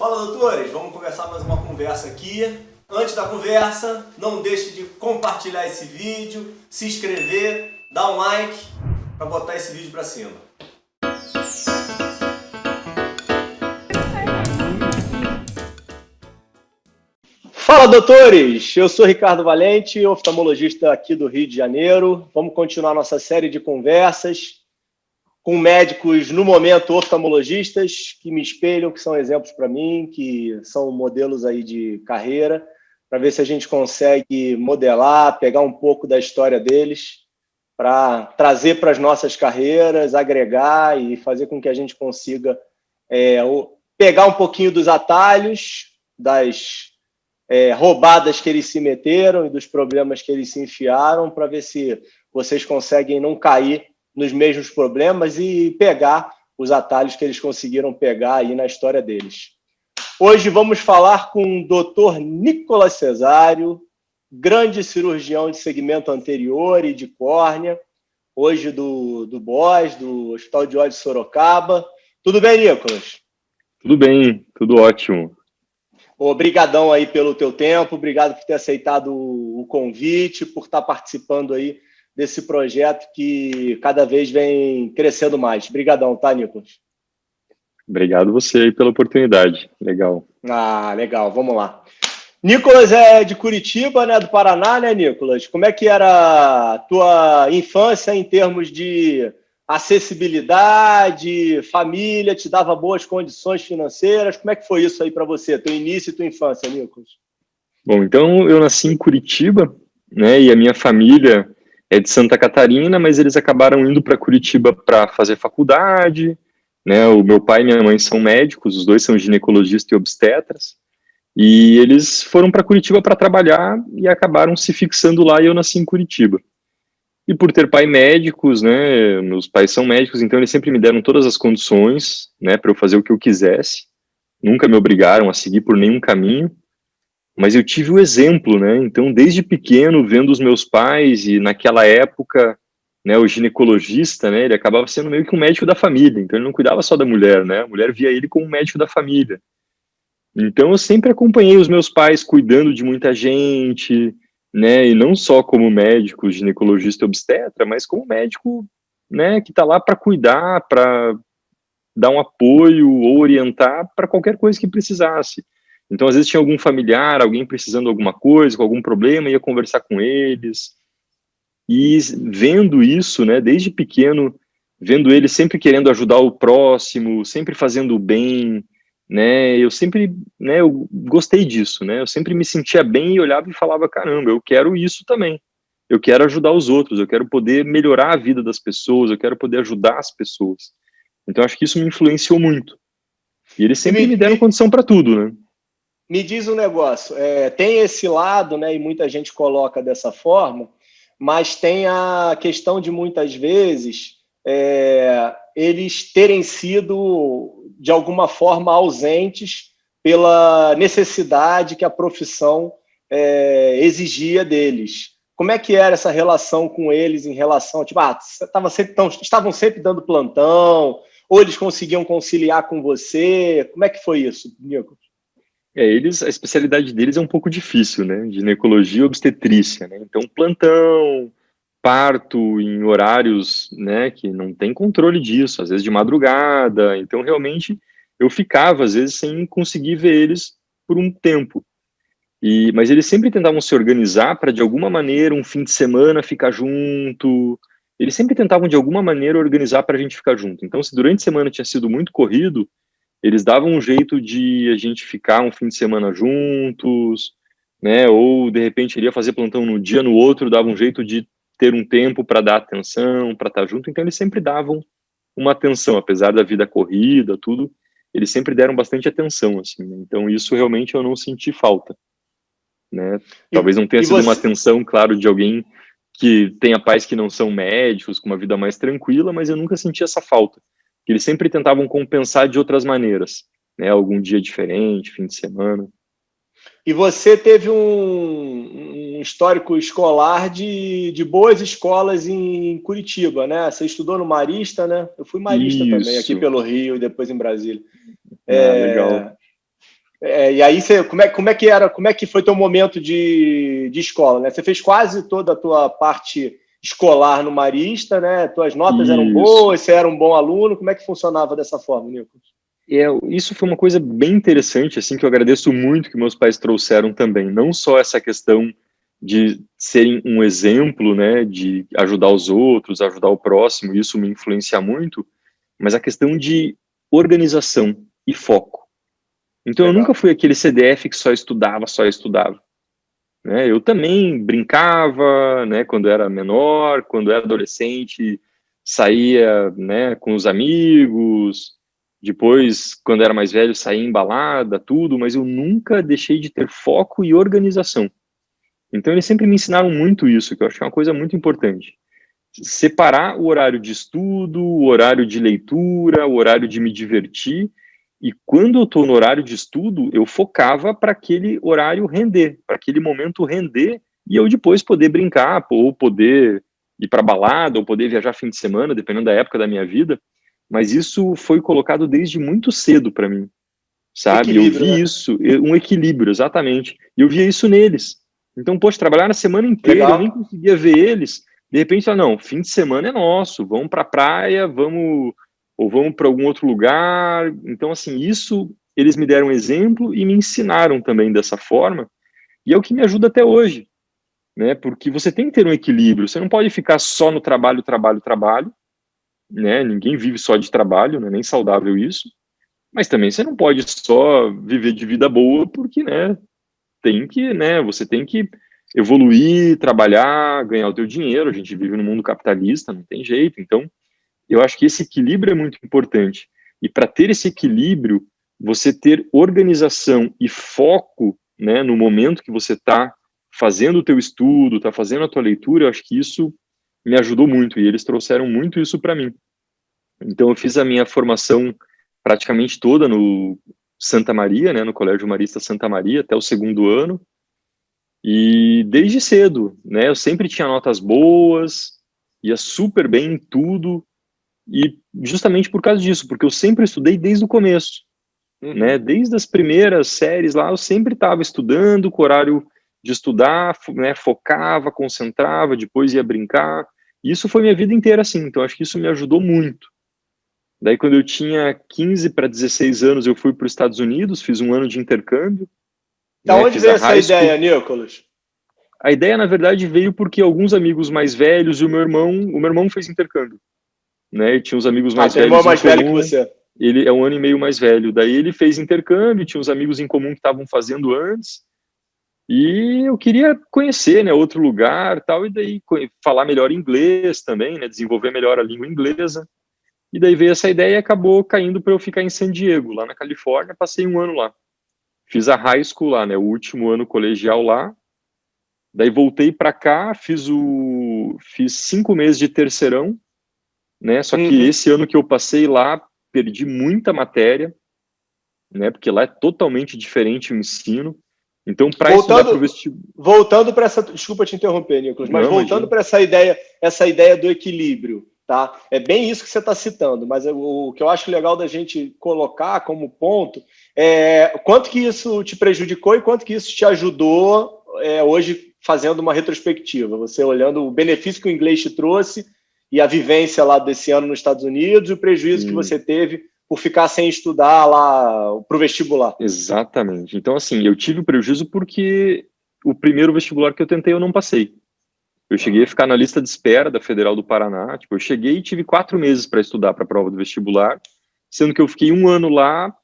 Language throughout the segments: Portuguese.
Fala, doutores, vamos começar mais uma conversa aqui. Antes da conversa, não deixe de compartilhar esse vídeo, se inscrever, dar um like para botar esse vídeo para cima. Fala, doutores! Eu sou Ricardo Valente, oftalmologista aqui do Rio de Janeiro. Vamos continuar nossa série de conversas com médicos, no momento, oftalmologistas, que me espelham, que são exemplos para mim, que são modelos aí de carreira, para ver se a gente consegue modelar, pegar um pouco da história deles, para trazer para as nossas carreiras, agregar e fazer com que a gente consiga pegar um pouquinho dos atalhos, das roubadas que eles se meteram e dos problemas que eles se enfiaram, para ver se vocês conseguem não cair nos mesmos problemas e pegar os atalhos que eles conseguiram pegar aí na história deles. Hoje vamos falar com o Dr. Nicolas Cesário, grande cirurgião de segmento anterior e de córnea, hoje do BOS, do Hospital de Olhos de Sorocaba. Tudo bem, Nicolas? Tudo bem, tudo ótimo. Obrigadão aí pelo teu tempo, obrigado por ter aceitado o convite, por estar participando aí desse projeto que cada vez vem crescendo mais. Obrigadão, tá, Nicolas? Obrigado você aí pela oportunidade. Legal. Ah, legal, vamos lá. Nicolas é de Curitiba, né, do Paraná, né, Nicolas? Como é que era a tua infância em termos de acessibilidade, família, te dava boas condições financeiras? Como é que foi isso aí para você, teu início e tua infância, Nicolas? Bom, então eu nasci em Curitiba, né, e a minha família é de Santa Catarina, mas eles acabaram indo para Curitiba para fazer faculdade, né, o meu pai e minha mãe são médicos, os dois são ginecologistas e obstetras, e eles foram para Curitiba para trabalhar e acabaram se fixando lá e eu nasci em Curitiba. E por ter pai médicos, né, meus pais são médicos, então eles sempre me deram todas as condições, né, para eu fazer o que eu quisesse, nunca me obrigaram a seguir por nenhum caminho, mas eu tive o exemplo, né, então desde pequeno, vendo os meus pais, e naquela época, né, o ginecologista, né, ele acabava sendo meio que um médico da família, então ele não cuidava só da mulher, né, a mulher via ele como um médico da família. Então eu sempre acompanhei os meus pais cuidando de muita gente, né, e não só como médico, ginecologista e obstetra, mas como médico, né, que está lá para cuidar, para dar um apoio ou orientar para qualquer coisa que precisasse. Então, às vezes tinha algum familiar, alguém precisando de alguma coisa, com algum problema, ia conversar com eles. E vendo isso, né, desde pequeno, vendo eles sempre querendo ajudar o próximo, sempre fazendo o bem, né, eu sempre, né, eu gostei disso, né, eu sempre me sentia bem e olhava e falava, caramba, eu quero isso também. Eu quero ajudar os outros, eu quero poder melhorar a vida das pessoas, eu quero poder ajudar as pessoas. Então, acho que isso me influenciou muito. E eles sempre me deram condição para tudo, né? Me diz um negócio, tem esse lado, né, e muita gente coloca dessa forma, mas tem a questão de muitas vezes eles terem sido, de alguma forma, ausentes pela necessidade que a profissão exigia deles. Como é que era essa relação com eles em relação, tipo, estavam sempre dando plantão, ou eles conseguiam conciliar com você? Como é que foi isso, Nico? A especialidade deles é um pouco difícil, né? Ginecologia e obstetrícia, né? Então, plantão, parto em horários, né, que não tem controle disso, às vezes de madrugada. Então, realmente, eu ficava, às vezes, sem conseguir ver eles por um tempo. Mas eles sempre tentavam se organizar para, de alguma maneira, um fim de semana ficar junto. Eles sempre tentavam, de alguma maneira, organizar para a gente ficar junto. Então, se durante a semana tinha sido muito corrido, eles davam um jeito de a gente ficar um fim de semana juntos, né? Ou, de repente, ele ia fazer plantão no dia, no outro, dava um jeito de ter um tempo para dar atenção, para estar junto. Então, eles sempre davam uma atenção, apesar da vida corrida, tudo, eles sempre deram bastante atenção, assim, né? Então, isso realmente eu não senti falta, né? Talvez não tenha sido uma atenção, claro, de alguém que tenha pais que não são médicos, com uma vida mais tranquila, mas eu nunca senti essa falta. Eles sempre tentavam compensar de outras maneiras, né? Algum dia diferente, fim de semana. E você teve um histórico escolar de boas escolas em Curitiba, né? Você estudou no Marista, né? Eu fui marista também, aqui pelo Rio e depois em Brasília. Legal. E aí, como é que foi teu momento de escola, né? Você fez quase toda a tua parte escolar no Marista, né? Tuas notas eram Isso. boas, você era um bom aluno. Como é que funcionava dessa forma, Nicolas? Isso foi uma coisa bem interessante, assim, que eu agradeço muito que meus pais trouxeram também. Não só essa questão de serem um exemplo, né, de ajudar os outros, ajudar o próximo, isso me influencia muito, mas a questão de organização e foco. Então eu nunca Legal. fui aquele CDF que só estudava, né? Eu também brincava, né, quando era menor, quando era adolescente, saía, né, com os amigos, depois, quando era mais velho, saía em balada, tudo, mas eu nunca deixei de ter foco e organização. Então eles sempre me ensinaram muito isso, que eu acho que é uma coisa muito importante. Separar o horário de estudo, o horário de leitura, o horário de me divertir. E quando eu estou no horário de estudo, eu focava para aquele horário render, para aquele momento render, e eu depois poder brincar, ou poder ir para balada, ou poder viajar fim de semana, dependendo da época da minha vida. Mas isso foi colocado desde muito cedo para mim, sabe? Eu Equilíbrio, vi né? isso, um equilíbrio, exatamente. E eu via isso neles. Então, poxa, trabalhar na semana inteira, eu nem Legal. conseguia ver eles. De repente, não, fim de semana é nosso, vamos para a praia, vamos ou vamos para algum outro lugar. Então, assim, isso eles me deram um exemplo e me ensinaram também dessa forma. E é o que me ajuda até hoje, né? Porque você tem que ter um equilíbrio. Você não pode ficar só no trabalho, trabalho, trabalho, né? Ninguém vive só de trabalho, não é nem saudável isso. Mas também você não pode só viver de vida boa, porque, né, tem que, né, você tem que evoluir, trabalhar, ganhar o teu dinheiro. A gente vive no mundo capitalista, não tem jeito. Então, eu acho que esse equilíbrio é muito importante. E para ter esse equilíbrio, você ter organização e foco, né, no momento que você está fazendo o teu estudo, está fazendo a tua leitura, eu acho que isso me ajudou muito e eles trouxeram muito isso para mim. Então, eu fiz a minha formação praticamente toda no Santa Maria, né, no Colégio Marista Santa Maria, até o segundo ano, e desde cedo, né, eu sempre tinha notas boas, ia super bem em tudo, e justamente por causa disso, porque eu sempre estudei desde o começo, né, Uhum. desde as primeiras séries lá, eu sempre estava estudando, com horário de estudar, né, focava, concentrava, depois ia brincar, e isso foi minha vida inteira assim, então acho que isso me ajudou muito. Daí, quando eu tinha 15 para 16 anos, eu fui para os Estados Unidos, fiz um ano de intercâmbio, Da né, onde fiz a veio essa high ideia, school. Nicolas? A ideia, na verdade, veio porque alguns amigos mais velhos e o meu irmão fez intercâmbio, né, e tinha uns amigos Ah, mais teu irmão é velhos em mais velho que comum, você. ele é um ano e meio mais velho, daí ele fez intercâmbio, tinha uns amigos em comum que estavam fazendo antes, e eu queria conhecer, né, outro lugar, tal, e daí falar melhor inglês também, né, desenvolver melhor a língua inglesa. E daí veio essa ideia e acabou caindo para eu ficar em San Diego, lá na Califórnia, passei um ano lá. Fiz a high school lá, né, o último ano colegial lá. Daí voltei para cá, fiz 5 meses de terceirão, né? Só que Uhum. esse ano que eu passei lá, perdi muita matéria, né? Porque lá é totalmente diferente o ensino. Então, para estudar para o Voltando, vestibular, voltando para essa, desculpa te interromper, Nicolas, mas não, voltando imagina. para essa ideia do equilíbrio, tá? É bem isso que você está citando, mas o que eu acho legal da gente colocar como ponto é quanto que isso te prejudicou e quanto que isso te ajudou hoje fazendo uma retrospectiva, você olhando o benefício que o inglês te trouxe e a vivência lá desse ano nos Estados Unidos e o prejuízo que Sim, você teve por ficar sem estudar lá para o vestibular. exatamente. Então, assim, eu tive prejuízo porque o primeiro vestibular que eu tentei eu não passei. Eu cheguei a Uhum. ficar na lista de espera da Federal do Paraná. Tipo, eu cheguei e tive 4 meses para estudar para a prova do vestibular, sendo que eu fiquei um ano lá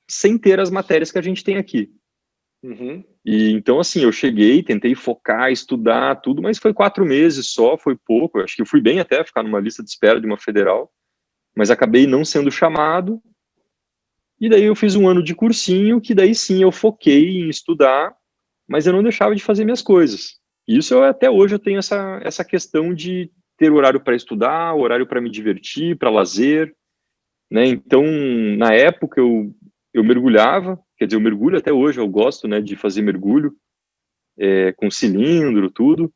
sem ter as matérias que a gente tem aqui. Uhum. E então, assim, eu cheguei, tentei focar, estudar, tudo, mas foi 4 meses só, foi pouco. Eu acho que eu fui bem até ficar numa lista de espera de uma federal, mas acabei não sendo chamado. E daí eu fiz um ano de cursinho, que daí sim eu foquei em estudar, mas eu não deixava de fazer minhas coisas. E isso até hoje eu tenho essa questão de ter horário para estudar, horário para me divertir, para lazer, né? Então, na época eu mergulhava, quer dizer, eu mergulho até hoje, eu gosto, né, de fazer mergulho, com cilindro, tudo.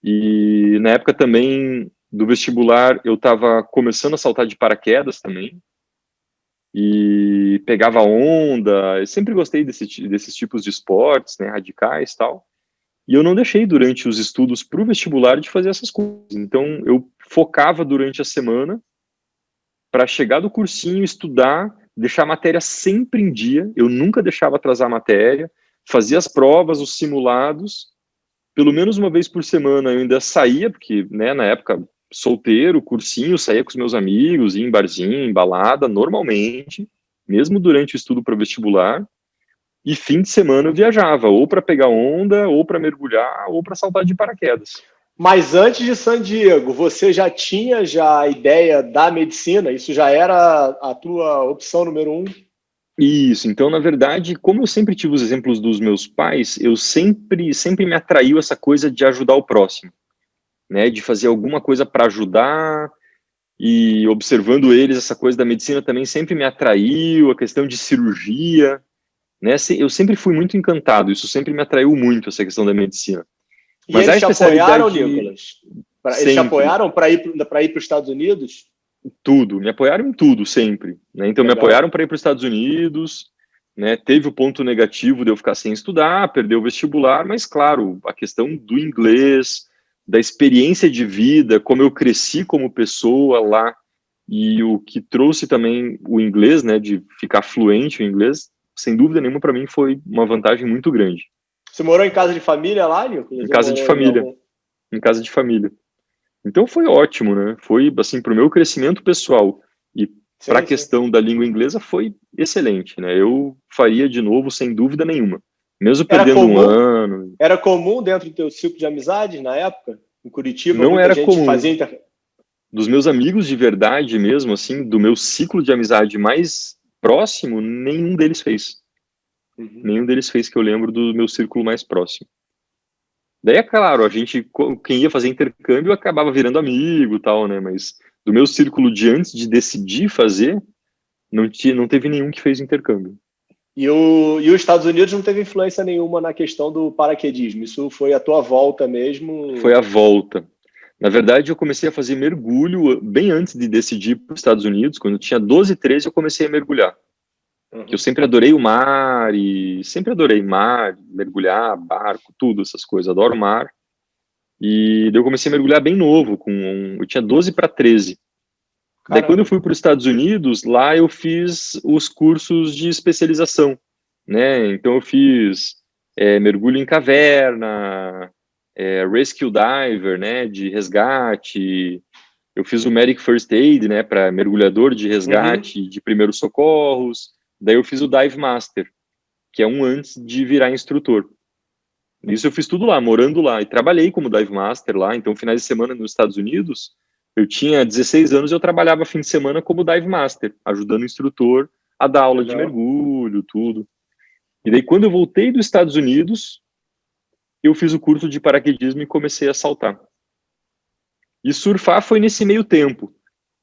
E na época também do vestibular eu estava começando a saltar de paraquedas também. e pegava onda. Eu sempre gostei desses tipos de esportes, né, radicais e tal. E eu não deixei durante os estudos para o vestibular de fazer essas coisas. Então, eu focava durante a semana para chegar do cursinho, estudar, deixar a matéria sempre em dia. Eu nunca deixava atrasar a matéria, fazia as provas, os simulados. Pelo menos uma vez por semana eu ainda saía, porque, né, na época, solteiro, cursinho, saía com os meus amigos, ia em barzinho, em balada, normalmente, mesmo durante o estudo para o vestibular. E fim de semana eu viajava, ou para pegar onda, ou para mergulhar, ou para saltar de paraquedas. Mas antes de San Diego, você já tinha a ideia da medicina? Isso já era a tua opção número um? Isso, então, na verdade, como eu sempre tive os exemplos dos meus pais, eu sempre me atraiu essa coisa de ajudar o próximo, né, de fazer alguma coisa para ajudar, e observando eles, essa coisa da medicina também sempre me atraiu, a questão de cirurgia, né, eu sempre fui muito encantado, isso sempre me atraiu muito, essa questão da medicina. E Mas a eles te apoiaram, especialidade, Nicolas? Eles te sempre, apoiaram para ir para os Estados Unidos? tudo, me apoiaram em tudo, sempre, né, então me Legal. apoiaram para ir para os Estados Unidos, né, teve o ponto negativo de eu ficar sem estudar, perder o vestibular, mas claro, a questão do inglês, da experiência de vida, como eu cresci como pessoa lá, e o que trouxe também o inglês, né, de ficar fluente em inglês, sem dúvida nenhuma para mim foi uma vantagem muito grande. Você morou em casa de família lá, Nicolas? Em Ou casa de morou em família, algum... em casa de família. Então foi ótimo, né? Foi assim para o meu crescimento pessoal e para a Sim, sim. questão da língua inglesa foi excelente, né? Eu faria de novo sem dúvida nenhuma, mesmo Era perdendo um comum? ano. Era comum dentro do teu ciclo de amizades na época? Em Curitiba, Não muita era gente comum. fazia Dos meus amigos de verdade mesmo, assim, do meu ciclo de amizade mais próximo, nenhum deles fez. Uhum. Nenhum deles fez que eu lembro do meu círculo mais próximo. Daí é claro, quem ia fazer intercâmbio acabava virando amigo e tal, né? Mas do meu círculo de antes de decidir fazer, não teve nenhum que fez intercâmbio. E os Estados Unidos não teve influência nenhuma na questão do paraquedismo. Isso foi a tua volta Foi mesmo. a volta. Na verdade, eu comecei a fazer mergulho bem antes de decidir para os Estados Unidos. Quando eu tinha 12, 13, eu comecei a mergulhar. Que eu Uhum. sempre adorei o mar e sempre adorei mar, mergulhar, barco, tudo essas coisas. Adoro o mar. E daí eu comecei a mergulhar bem novo, eu tinha 12 para 13. Daí quando eu Caramba. fui para os Estados Unidos, lá eu fiz os cursos de especialização, né? Então eu fiz mergulho em caverna, rescue diver, né? De resgate. Eu fiz o Medic First Aid, né? Para mergulhador de Uhum. resgate de primeiros socorros. Daí eu fiz o Dive Master, que é um antes de virar instrutor. Isso eu fiz tudo lá, morando lá. E trabalhei como Dive Master lá. Então, finais de semana nos Estados Unidos, eu tinha 16 anos e eu trabalhava fim de semana como Dive Master, ajudando o instrutor a dar aula de Legal. mergulho, tudo. E daí, quando eu voltei dos Estados Unidos, eu fiz o curso de paraquedismo e comecei a saltar. E surfar foi nesse meio tempo.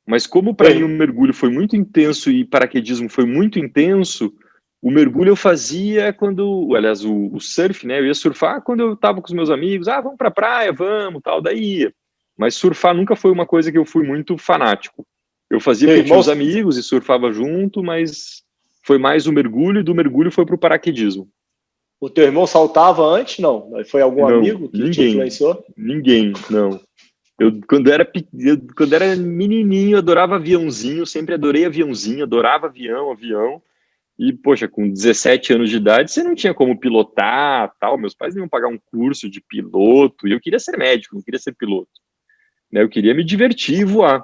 Mas como para mim o Bem, mergulho foi muito intenso e paraquedismo foi muito intenso, o mergulho eu fazia quando, aliás, o surf, né? Eu ia surfar quando eu estava com os meus amigos, vamos para a praia, vamos, tal, daí ia. Mas surfar nunca foi uma coisa que eu fui muito fanático. Eu fazia teu porque eu tinha irmão, os amigos e surfava junto, mas foi mais o mergulho e do mergulho foi para o paraquedismo. o teu irmão saltava antes? Não. Foi algum Não, amigo que te ninguém, influenciou? ninguém, não. Quando era menininho, eu adorava aviãozinho, sempre adorei aviãozinho, adorava avião. E, poxa, com 17 anos de idade, você não tinha como pilotar, tal. Meus pais não iam pagar um curso de piloto, e eu queria ser médico, não queria ser piloto. Né? Eu queria me divertir e voar.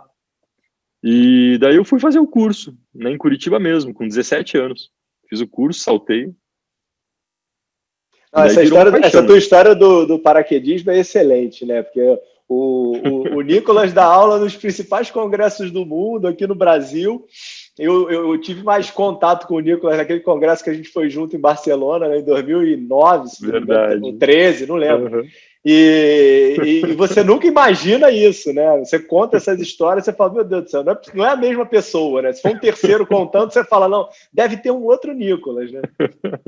E daí eu fui fazer o curso, né, em Curitiba mesmo, com 17 anos. Fiz o curso, saltei, e Não, daí virou uma essa paixão, tua né? história do paraquedismo é excelente, né? Porque o Nicolas dá aula nos principais congressos do mundo, aqui no Brasil. Eu tive mais contato com o Nicolas naquele congresso que a gente foi junto em Barcelona, né, em 2009, se não me engano, ou Verdade. 13, não lembro. Uhum. E você nunca imagina isso, né? Você conta essas histórias, você fala, meu Deus do céu, não é a mesma pessoa, né? Se for um terceiro contando, você fala, não, deve ter um outro Nicolas, né?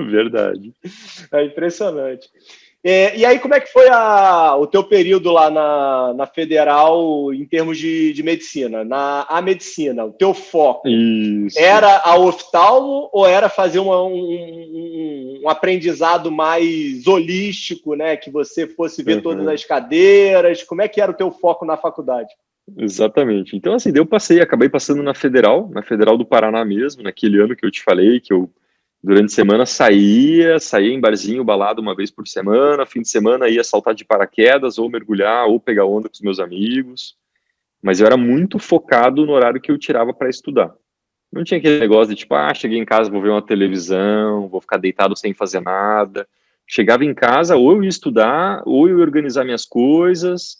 Verdade. É impressionante. E aí, como é que foi o teu período lá na Federal em termos de medicina? A medicina, o teu foco, Isso. era a oftalmo ou era fazer um aprendizado mais holístico, né? Que você fosse ver todas as cadeiras? Como é que era o teu foco na faculdade? Exatamente. Então, assim, acabei passando na Federal do Paraná mesmo, naquele ano que eu te falei, que eu, durante a semana, saía em barzinho, balada uma vez por semana, fim de semana ia saltar de paraquedas, ou mergulhar, ou pegar onda com os meus amigos, mas eu era muito focado no horário que eu tirava para estudar. Não tinha aquele negócio de, tipo, cheguei em casa, vou ver uma televisão, vou ficar deitado sem fazer nada. Chegava em casa, ou eu ia estudar, ou eu ia organizar minhas coisas,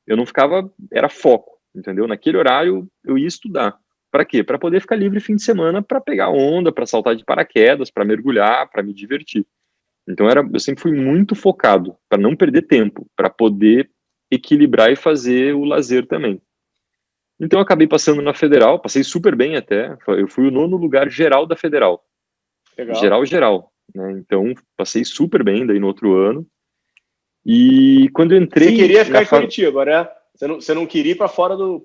eu não ficava, era foco, entendeu? Naquele horário eu ia estudar. Para quê? Para poder ficar livre fim de semana para pegar onda, para saltar de paraquedas, para mergulhar, para me divertir. Então eu sempre fui muito focado para não perder tempo, para poder equilibrar e fazer o lazer também. Então eu acabei passando na Federal, passei super bem até. Eu fui o 9º lugar geral da Federal. Legal. Geral, né? Então passei super bem daí no outro ano. E quando eu entrei Você queria ficar em Curitiba, né? Você não queria ir para fora do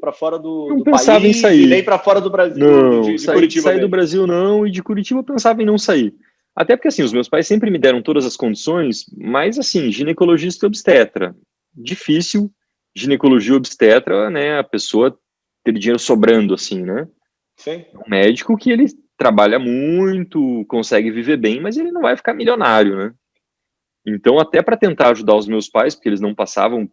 não pensava em país e nem sair. para fora do Brasil, Não, de Curitiba sair do mesmo. Brasil não, e de Curitiba eu pensava em não sair. Até porque, assim, os meus pais sempre me deram todas as condições, mas, assim, ginecologista e obstetra. Difícil, ginecologia e obstetra, né, a pessoa ter dinheiro sobrando, assim, né? Sim. Um médico que ele trabalha muito, consegue viver bem, mas ele não vai ficar milionário, né? Então, até para tentar ajudar os meus pais, porque eles não passavam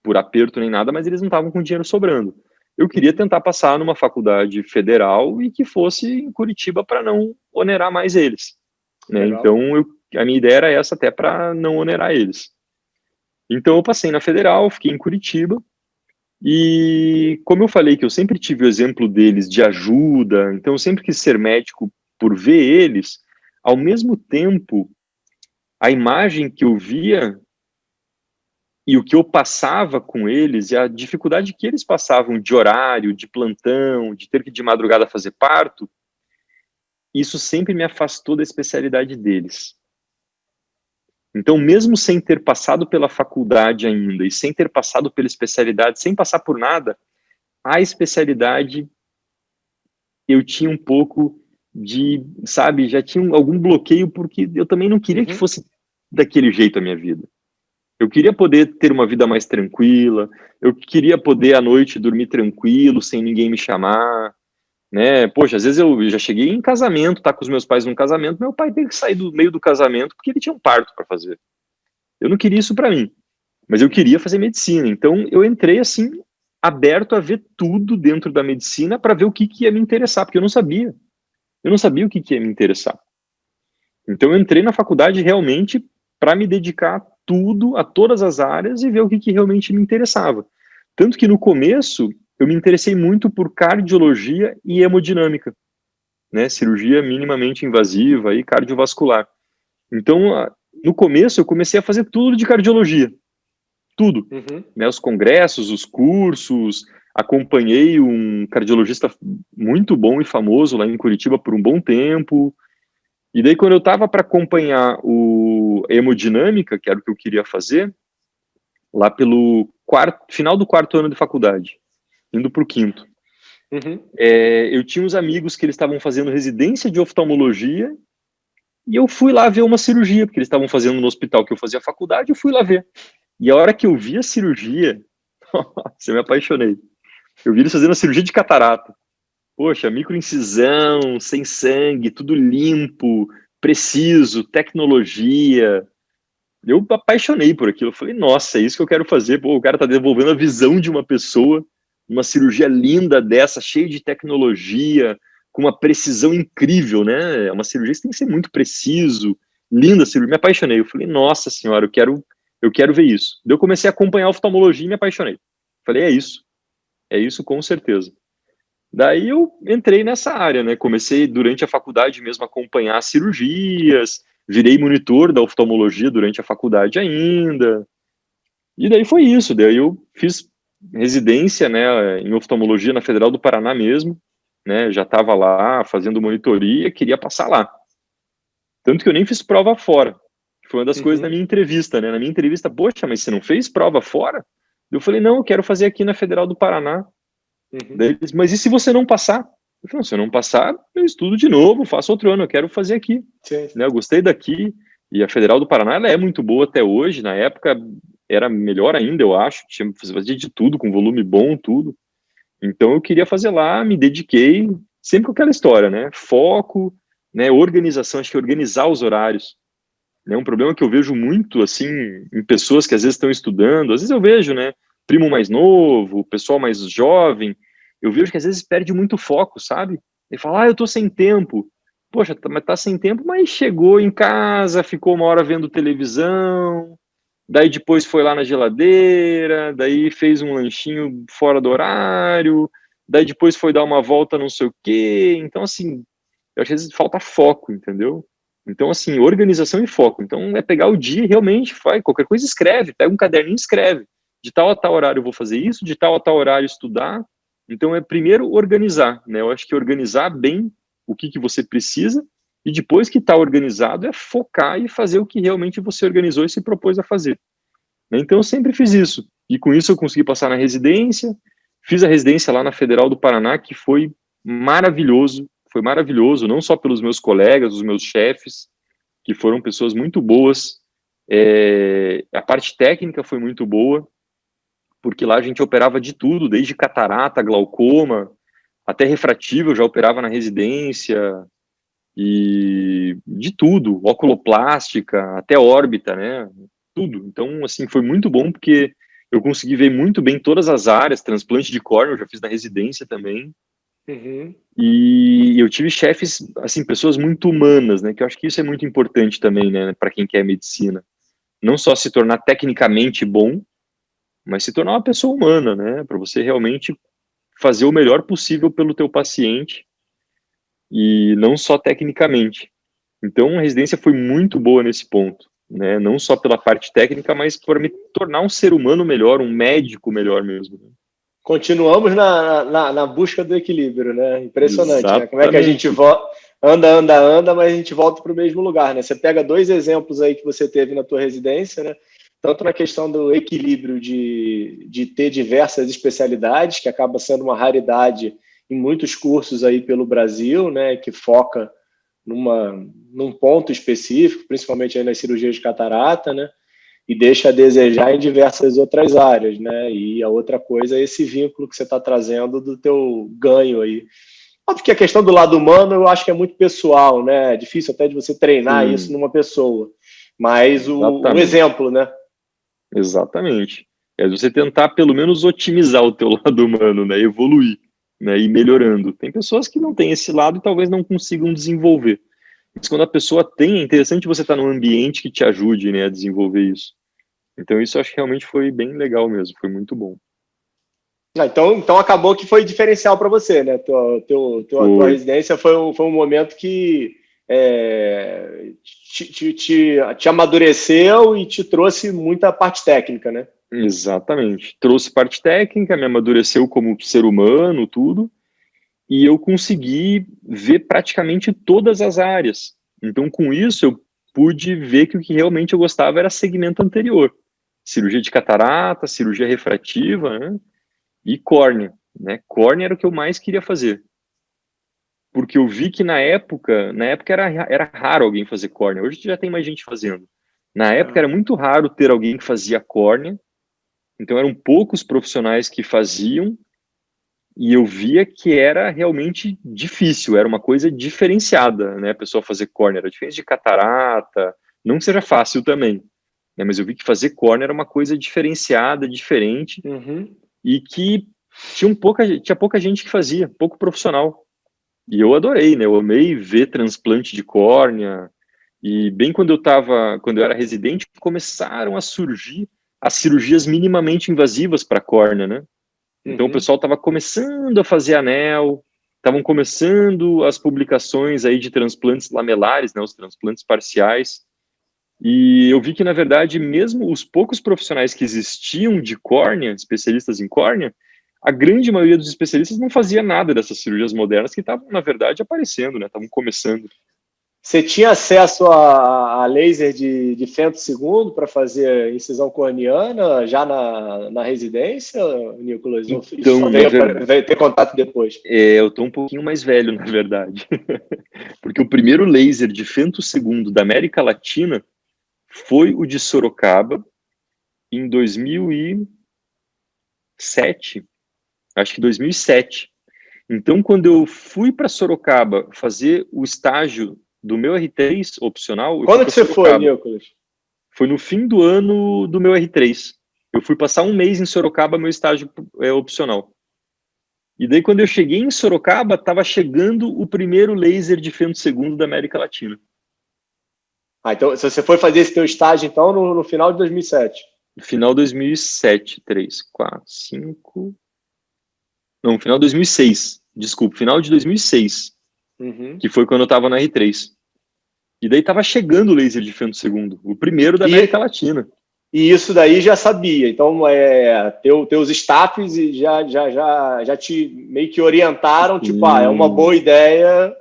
por aperto nem nada, mas eles não estavam com dinheiro sobrando. Eu queria tentar passar numa faculdade federal e que fosse em Curitiba para não onerar mais eles, né? Legal. Então, a minha ideia era essa até para não onerar eles. Então, eu passei na federal, fiquei em Curitiba, e como eu falei que eu sempre tive o exemplo deles de ajuda, então eu sempre quis ser médico por ver eles, ao mesmo tempo, a imagem que eu via e o que eu passava com eles e a dificuldade que eles passavam de horário, de plantão, de ter que ir de madrugada fazer parto, isso sempre me afastou da especialidade deles. Então, mesmo sem ter passado pela faculdade ainda e sem ter passado pela especialidade, sem passar por nada, a especialidade eu tinha um pouco de, sabe, já tinha algum bloqueio porque eu também não queria que fosse daquele jeito a minha vida. Eu queria poder ter uma vida mais tranquila, eu queria poder à noite dormir tranquilo, sem ninguém me chamar, né? Poxa, às vezes eu já cheguei em casamento, tá com os meus pais num casamento, meu pai teve que sair do meio do casamento porque ele tinha um parto para fazer. Eu não queria isso para mim, mas eu queria fazer medicina. Então eu entrei assim, aberto a ver tudo dentro da medicina para ver o que ia me interessar, porque eu não sabia. Eu não sabia o que ia me interessar. Então eu entrei na faculdade realmente para me dedicar tudo, a todas as áreas e ver o que realmente me interessava. Tanto que no começo eu me interessei muito por cardiologia e hemodinâmica, né? Cirurgia minimamente invasiva e cardiovascular. Então, no começo eu comecei a fazer tudo de cardiologia. Tudo. Né? Os congressos, os cursos, acompanhei um cardiologista muito bom e famoso lá em Curitiba por um bom tempo. E daí, quando eu estava para acompanhar o hemodinâmica, que era o que eu queria fazer, lá pelo final do 4º ano de faculdade, indo para o 5º, eu tinha uns amigos que eles estavam fazendo residência de oftalmologia e eu fui lá ver uma cirurgia, porque eles estavam fazendo no hospital que eu fazia faculdade, eu fui lá ver. E a hora que eu vi a cirurgia, eu me apaixonei. Eu vi eles fazendo a cirurgia de catarata. Poxa, microincisão, sem sangue, tudo limpo, preciso, tecnologia. Eu apaixonei por aquilo. Eu falei, nossa, é isso que eu quero fazer. Pô, o cara tá desenvolvendo a visão de uma pessoa, uma cirurgia linda dessa, cheia de tecnologia, com uma precisão incrível, né? É uma cirurgia que tem que ser muito preciso, linda a cirurgia. Me apaixonei. Eu falei, nossa senhora, eu quero ver isso. Daí eu comecei a acompanhar a oftalmologia e me apaixonei. Falei, é isso com certeza. Daí eu entrei nessa área, né? Comecei durante a faculdade mesmo a acompanhar cirurgias, virei monitor da oftalmologia durante a faculdade ainda. E daí foi isso. Daí eu fiz residência, né, em oftalmologia na Federal do Paraná mesmo, né? Já estava lá fazendo monitoria, queria passar lá. Tanto que eu nem fiz prova fora. foi uma das coisas da minha entrevista, né? Na minha entrevista, poxa, mas você não fez prova fora? Eu falei, não, eu quero fazer aqui na Federal do Paraná. Daí eles, mas e se você não passar? Eu falei, se eu não passar, eu estudo de novo, faço outro ano, eu quero fazer aqui. Né? Eu gostei daqui, e a Federal do Paraná, ela é muito boa até hoje, na época era melhor ainda, eu acho, fazia de tudo, com volume bom, tudo. Então eu queria fazer lá, me dediquei, sempre com aquela história, né? Foco, né? Organização, acho que organizar os horários. É um problema que eu vejo muito, assim, em pessoas que às vezes estão estudando, às vezes eu vejo, né? Primo mais novo, pessoal mais jovem, eu vejo que às vezes perde muito foco, sabe? Ele fala, eu tô sem tempo. Poxa, mas tá sem tempo, mas chegou em casa, ficou uma hora vendo televisão, daí depois foi lá na geladeira, daí fez um lanchinho fora do horário, daí depois foi dar uma volta não sei o quê. Então, assim, eu acho que às vezes falta foco, entendeu? Então, assim, organização e foco. Então, é pegar o dia e realmente faz qualquer coisa, escreve, pega um caderninho e escreve. De tal a tal horário eu vou fazer isso, de tal a tal horário estudar. Então, é primeiro organizar, né? Eu acho que organizar bem o que você precisa e depois que está organizado é focar e fazer o que realmente você organizou e se propôs a fazer. Então, eu sempre fiz isso. E com isso eu consegui passar na residência, fiz a residência lá na Federal do Paraná, que foi maravilhoso, não só pelos meus colegas, os meus chefes, que foram pessoas muito boas, a parte técnica foi muito boa, porque lá a gente operava de tudo, desde catarata, glaucoma, até refrativo eu já operava na residência, e de tudo, oculoplástica, até órbita, né, tudo. Então, assim, foi muito bom, porque eu consegui ver muito bem todas as áreas, transplante de córnea eu já fiz na residência também, e eu tive chefes, assim, pessoas muito humanas, né, que eu acho que isso é muito importante também, né, para quem quer medicina. Não só se tornar tecnicamente bom, mas se tornar uma pessoa humana, né, para você realmente fazer o melhor possível pelo teu paciente e não só tecnicamente. Então, a residência foi muito boa nesse ponto, né, não só pela parte técnica, mas por me tornar um ser humano melhor, um médico melhor mesmo. Continuamos na busca do equilíbrio, né? Impressionante, né? Como é que a gente Exatamente. anda, mas a gente volta para o mesmo lugar, né? Você pega dois exemplos aí que você teve na tua residência, né? Tanto na questão do equilíbrio de ter diversas especialidades, que acaba sendo uma raridade em muitos cursos aí pelo Brasil, né? Que foca num ponto específico, principalmente aí nas cirurgias de catarata, né? E deixa a desejar em diversas outras áreas, né? E a outra coisa é esse vínculo que você está trazendo do teu ganho aí. Óbvio que a questão do lado humano eu acho que é muito pessoal, né? É difícil até de você treinar isso numa pessoa. Mas o exemplo, né? Exatamente. É você tentar pelo menos otimizar o teu lado humano, né? Evoluir, né? E melhorando. Tem pessoas que não têm esse lado e talvez não consigam desenvolver. Mas quando a pessoa tem, é interessante você estar num ambiente que te ajude, né, a desenvolver isso. Então isso eu acho que realmente foi bem legal mesmo, foi muito bom. Então acabou que foi diferencial para você, né? Tua residência foi um momento que te amadureceu e te trouxe muita parte técnica, né? Exatamente. Trouxe parte técnica, me amadureceu como ser humano, tudo, e eu consegui ver praticamente todas as áreas. Então, com isso, eu pude ver que o que realmente eu gostava era segmento anterior. Cirurgia de catarata, cirurgia refrativa, né? E córnea, né? Córnea era o que eu mais queria fazer. Porque eu vi que na época era raro alguém fazer córnea. Hoje já tem mais gente fazendo. Na época era muito raro ter alguém que fazia córnea. Então eram poucos profissionais que faziam e eu via que era realmente difícil, era uma coisa diferenciada, né? A pessoa fazer córnea era diferente de catarata, não que seja fácil também, né? Mas eu vi que fazer córnea era uma coisa diferenciada, diferente, e que tinha pouca gente que fazia, pouco profissional. E eu adorei, né? Eu amei ver transplante de córnea. E bem quando eu era residente, começaram a surgir as cirurgias minimamente invasivas para córnea, né? Então o pessoal estava começando a fazer anel, estavam começando as publicações aí de transplantes lamelares, né, os transplantes parciais. E eu vi que, na verdade, mesmo os poucos profissionais que existiam de córnea, especialistas em córnea, a grande maioria dos especialistas não fazia nada dessas cirurgias modernas que estavam, na verdade, aparecendo, né, estavam começando. Você tinha acesso a laser de femtosegundo para fazer incisão corneana já na residência, Nicolas? Ou isso Então, só veio ter contato depois? Eu estou um pouquinho mais velho, na verdade. Porque o primeiro laser de femtosegundo da América Latina foi o de Sorocaba, em 2007. Acho que 2007. Então, quando eu fui para Sorocaba fazer o estágio do meu R3 opcional... Quando que você foi, Nicolas? Foi no fim do ano do meu R3. Eu fui passar um mês em Sorocaba, meu estágio opcional. E daí, quando eu cheguei em Sorocaba, estava chegando o primeiro laser de femtosegundo da América Latina. Então você foi fazer esse teu estágio, então, no final de 2007? No final de 2007, 3, 4, 5... Não, final de 2006. Desculpa, final de 2006. Que foi quando eu estava na R3. E daí estava chegando o laser de femtosegundo, o primeiro da América Latina. E isso daí já sabia. Então, teus staffs já te meio que orientaram, tipo, é uma boa ideia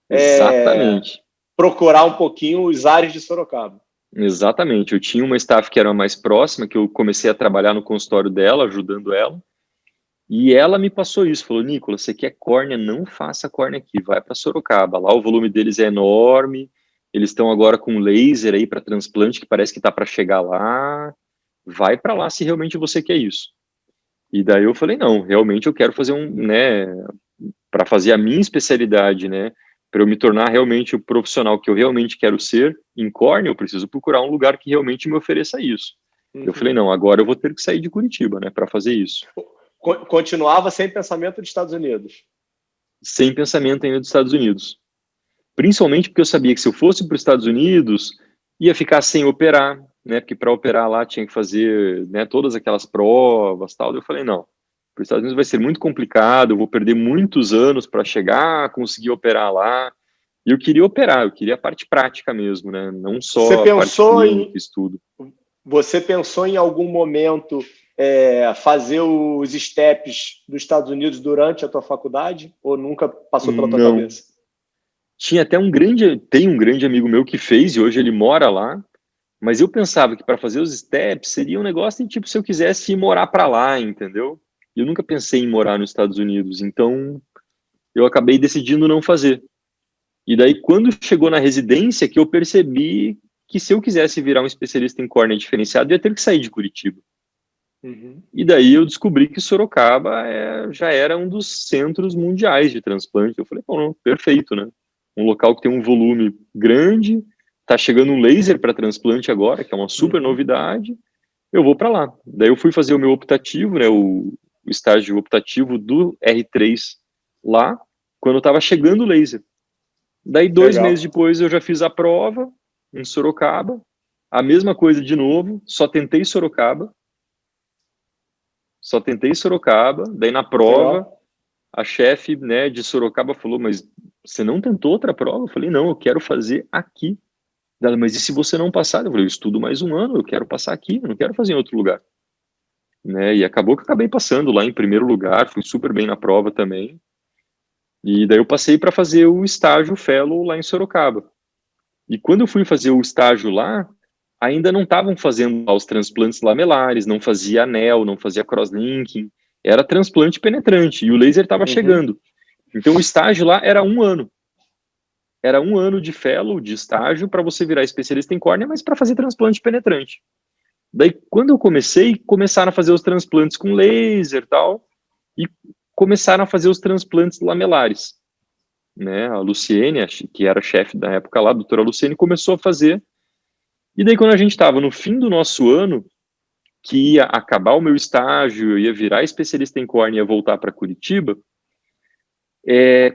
exatamente. Procurar um pouquinho os ares de Sorocaba. Exatamente. Eu tinha uma staff que era mais próxima, que eu comecei a trabalhar no consultório dela, ajudando ela. E ela me passou isso, falou, Nicolas, você quer córnea? Não faça córnea aqui, vai para Sorocaba. Lá o volume deles é enorme, eles estão agora com laser aí para transplante, que parece que está para chegar lá. Vai para lá se realmente você quer isso. E daí eu falei, não, realmente eu quero fazer para fazer a minha especialidade, né, para eu me tornar realmente o profissional que eu realmente quero ser em córnea, eu preciso procurar um lugar que realmente me ofereça isso. Eu falei, não, agora eu vou ter que sair de Curitiba, né, para fazer isso. Continuava sem pensamento dos Estados Unidos? Sem pensamento ainda dos Estados Unidos. Principalmente porque eu sabia que se eu fosse para os Estados Unidos, ia ficar sem operar, né? Porque para operar lá tinha que fazer, né, todas aquelas provas, tal. Eu falei, não, para os Estados Unidos vai ser muito complicado, eu vou perder muitos anos para chegar, conseguir operar lá. E eu queria operar, eu queria a parte prática mesmo, né? Não só a parte clínica, estudo. Você pensou em algum momento fazer os steps dos Estados Unidos durante a tua faculdade? Ou nunca passou pela tua cabeça? Tinha até tem um grande amigo meu que fez, e hoje ele mora lá, mas eu pensava que para fazer os steps seria um negócio de tipo, se eu quisesse ir morar para lá, entendeu? Eu nunca pensei em morar nos Estados Unidos, então eu acabei decidindo não fazer. E daí, quando chegou na residência, que eu percebi que se eu quisesse virar um especialista em córnea diferenciado, eu ia ter que sair de Curitiba. E daí eu descobri que Sorocaba já era um dos centros mundiais de transplante. Eu falei, bom, perfeito, né? Um local que tem um volume grande, tá chegando um laser para transplante agora, que é uma super novidade, eu vou para lá. Daí eu fui fazer o meu optativo, né, o estágio optativo do R3 lá, quando estava chegando o laser. Daí 2 meses depois eu já fiz a prova em Sorocaba, a mesma coisa de novo, só tentei Sorocaba, daí na prova, a chefe, né, de Sorocaba falou, mas você não tentou outra prova? Eu falei, não, eu quero fazer aqui. Ela, mas e se você não passar? Eu falei, eu estudo mais um ano, eu quero passar aqui, eu não quero fazer em outro lugar. Né? E acabou que eu acabei passando lá em primeiro lugar, fui super bem na prova também. E daí eu passei para fazer o estágio fellow lá em Sorocaba. E quando eu fui fazer o estágio lá, ainda não estavam fazendo os transplantes lamelares, não fazia anel, não fazia crosslinking, era transplante penetrante, e o laser estava chegando. Então o estágio lá era 1 ano. Era 1 ano de fellow, de estágio, para você virar especialista em córnea, mas para fazer transplante penetrante. Daí, quando eu começaram a fazer os transplantes com laser e tal, e começaram a fazer os transplantes lamelares. Né? A Luciene, que era chefe da época lá, a doutora Luciene, começou a fazer. E daí, quando a gente estava no fim do nosso ano, que ia acabar o meu estágio, eu ia virar especialista em córnea e ia voltar para Curitiba,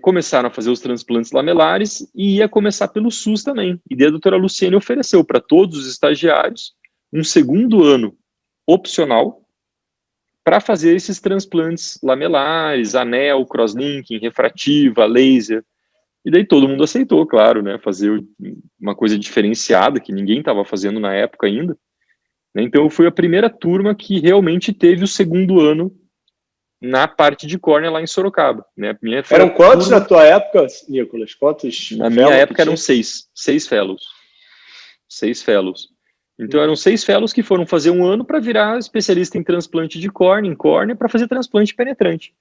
começaram a fazer os transplantes lamelares e ia começar pelo SUS também. E daí a doutora Luciene ofereceu para todos os estagiários um segundo ano opcional para fazer esses transplantes lamelares, anel, crosslinking, refrativa, laser. E daí todo mundo aceitou, claro, né, fazer uma coisa diferenciada que ninguém estava fazendo na época ainda. Então eu fui a primeira turma que realmente teve o segundo ano na parte de córnea lá em Sorocaba, né? Eram quantos na tua época, Nicolas? Eram quantos na tua época, Nicolas? Quantos Na minha época eram seis fellows. Então eram 6 fellows que foram fazer um ano para virar especialista em transplante de córnea, para fazer transplante penetrante.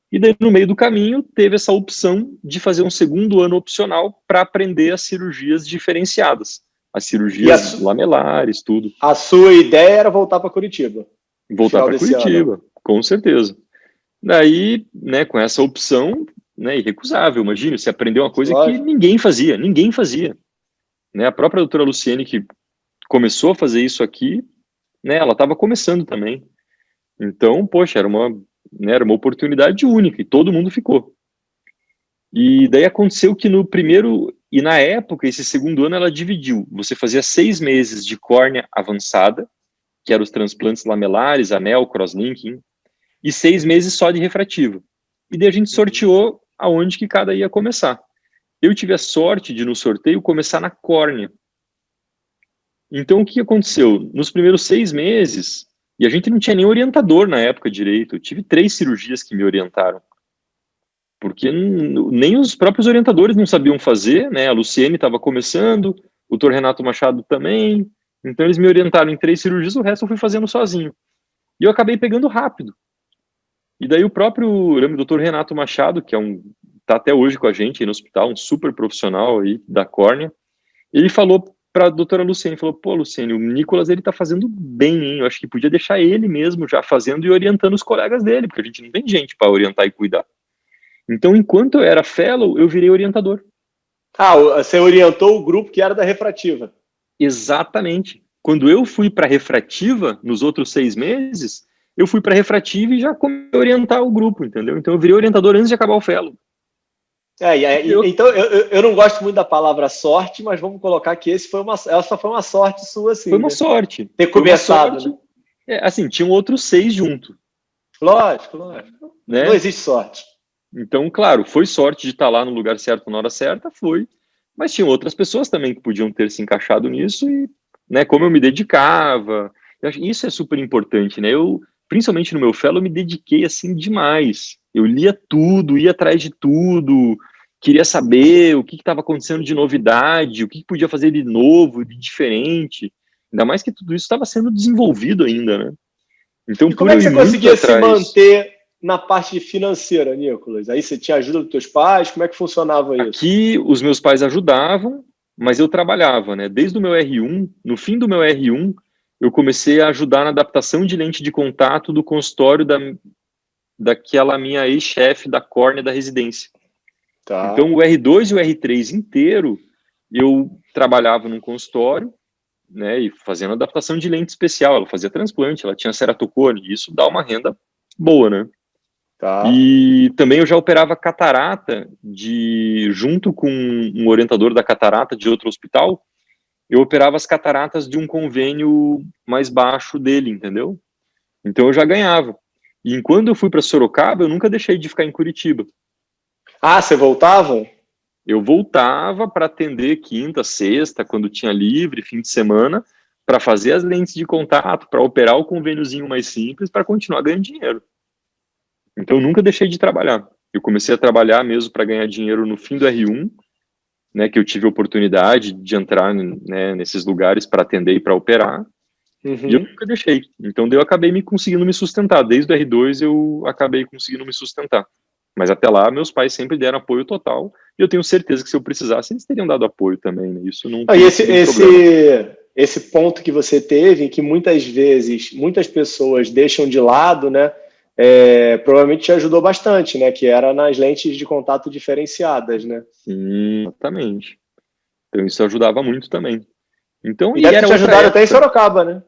E daí, no meio do caminho, teve essa opção de fazer um segundo ano opcional para aprender as cirurgias diferenciadas. As cirurgias lamelares, tudo. A sua ideia era voltar para Curitiba? Voltar para Curitiba, com certeza. Daí, né, com essa opção, né, irrecusável, imagina, você aprendeu uma coisa que ninguém fazia. Né, a própria doutora Luciene, que começou a fazer isso aqui, né, ela estava começando também. Então, poxa, era uma oportunidade única e todo mundo ficou. E daí aconteceu que no primeiro, e na época, esse segundo ano, ela dividiu. Você fazia 6 meses de córnea avançada, que eram os transplantes lamelares, anel, crosslinking, e 6 meses só de refrativo. E daí a gente sorteou aonde que cada ia começar. Eu tive a sorte de, no sorteio, começar na córnea. Então, o que aconteceu? Nos primeiros 6 meses, e a gente não tinha nem orientador na época direito, eu tive 3 cirurgias que me orientaram. Porque nem os próprios orientadores não sabiam fazer, né? A Luciene estava começando, o Dr. Renato Machado também. Então, eles me orientaram em 3 cirurgias, o resto eu fui fazendo sozinho. E eu acabei pegando rápido. E daí o próprio, eu lembro do Dr. Renato Machado, que tá até hoje com a gente aí no hospital, um super profissional aí da córnea, ele falou para a doutora Luciene, falou, pô, Luciene, o Nicolas, ele tá fazendo bem, hein? Eu acho que podia deixar ele mesmo já fazendo e orientando os colegas dele, porque a gente não tem gente para orientar e cuidar. Então, enquanto eu era fellow, eu virei orientador. Você orientou o grupo que era da refrativa. Exatamente. Quando eu fui para a refrativa, nos outros 6 meses, eu fui para a refrativa e já comecei a orientar o grupo, entendeu? Então, eu virei orientador antes de acabar o fellow. Então, eu não gosto muito da palavra sorte, mas vamos colocar que essa foi uma sorte sua, assim. Foi uma sorte. Ter começado. Sorte, né? Assim, tinham outros 6 junto. Lógico. Né? Não existe sorte. Então, claro, foi sorte de estar lá no lugar certo na hora certa, foi. Mas tinham outras pessoas também que podiam ter se encaixado nisso e, né, como eu me dedicava. Isso é super importante, né? Eu, principalmente no meu fellow, eu me dediquei assim demais. Eu lia tudo, ia atrás de tudo, queria saber o que estava acontecendo de novidade, o que podia fazer de novo, de diferente. Ainda mais que tudo isso estava sendo desenvolvido ainda, né? Então, e como é que você conseguia se manter na parte financeira, Nicolas? Aí você tinha ajuda dos teus pais? Como é que funcionava isso? Aqui, os meus pais ajudavam, mas eu trabalhava, né? Desde o meu R1, no fim do meu R1, eu comecei a ajudar na adaptação de lente de contato do consultório daquela minha ex-chefe da córnea da residência. Tá. Então, o R2 e o R3 inteiro, eu trabalhava num consultório, né, e fazendo adaptação de lente especial. Ela fazia transplante, ela tinha ceratocone, e isso dá uma renda boa, né? Tá. E também eu já operava catarata junto com um orientador da catarata de outro hospital, eu operava as cataratas de um convênio mais baixo dele, entendeu? Então eu já ganhava. E enquanto eu fui para Sorocaba, eu nunca deixei de ficar em Curitiba. Você voltava? Eu voltava para atender quinta, sexta, quando tinha livre, fim de semana, para fazer as lentes de contato, para operar o convêniozinho mais simples, para continuar ganhando dinheiro. Então, eu nunca deixei de trabalhar. Eu comecei a trabalhar mesmo para ganhar dinheiro no fim do R1, né, que eu tive a oportunidade de entrar, né, nesses lugares para atender e para operar, e eu nunca deixei. Então, eu acabei conseguindo me sustentar. Desde o R2, eu acabei conseguindo me sustentar. Mas até lá, meus pais sempre deram apoio total, e eu tenho certeza que se eu precisasse, eles teriam dado apoio também, né? Isso não tem problema. Esse ponto que você teve, que muitas vezes, muitas pessoas deixam de lado, né? Provavelmente te ajudou bastante, né? Que era nas lentes de contato diferenciadas, né? Sim, exatamente. Então isso ajudava muito também. Então, e deve te ajudar até em Sorocaba, né?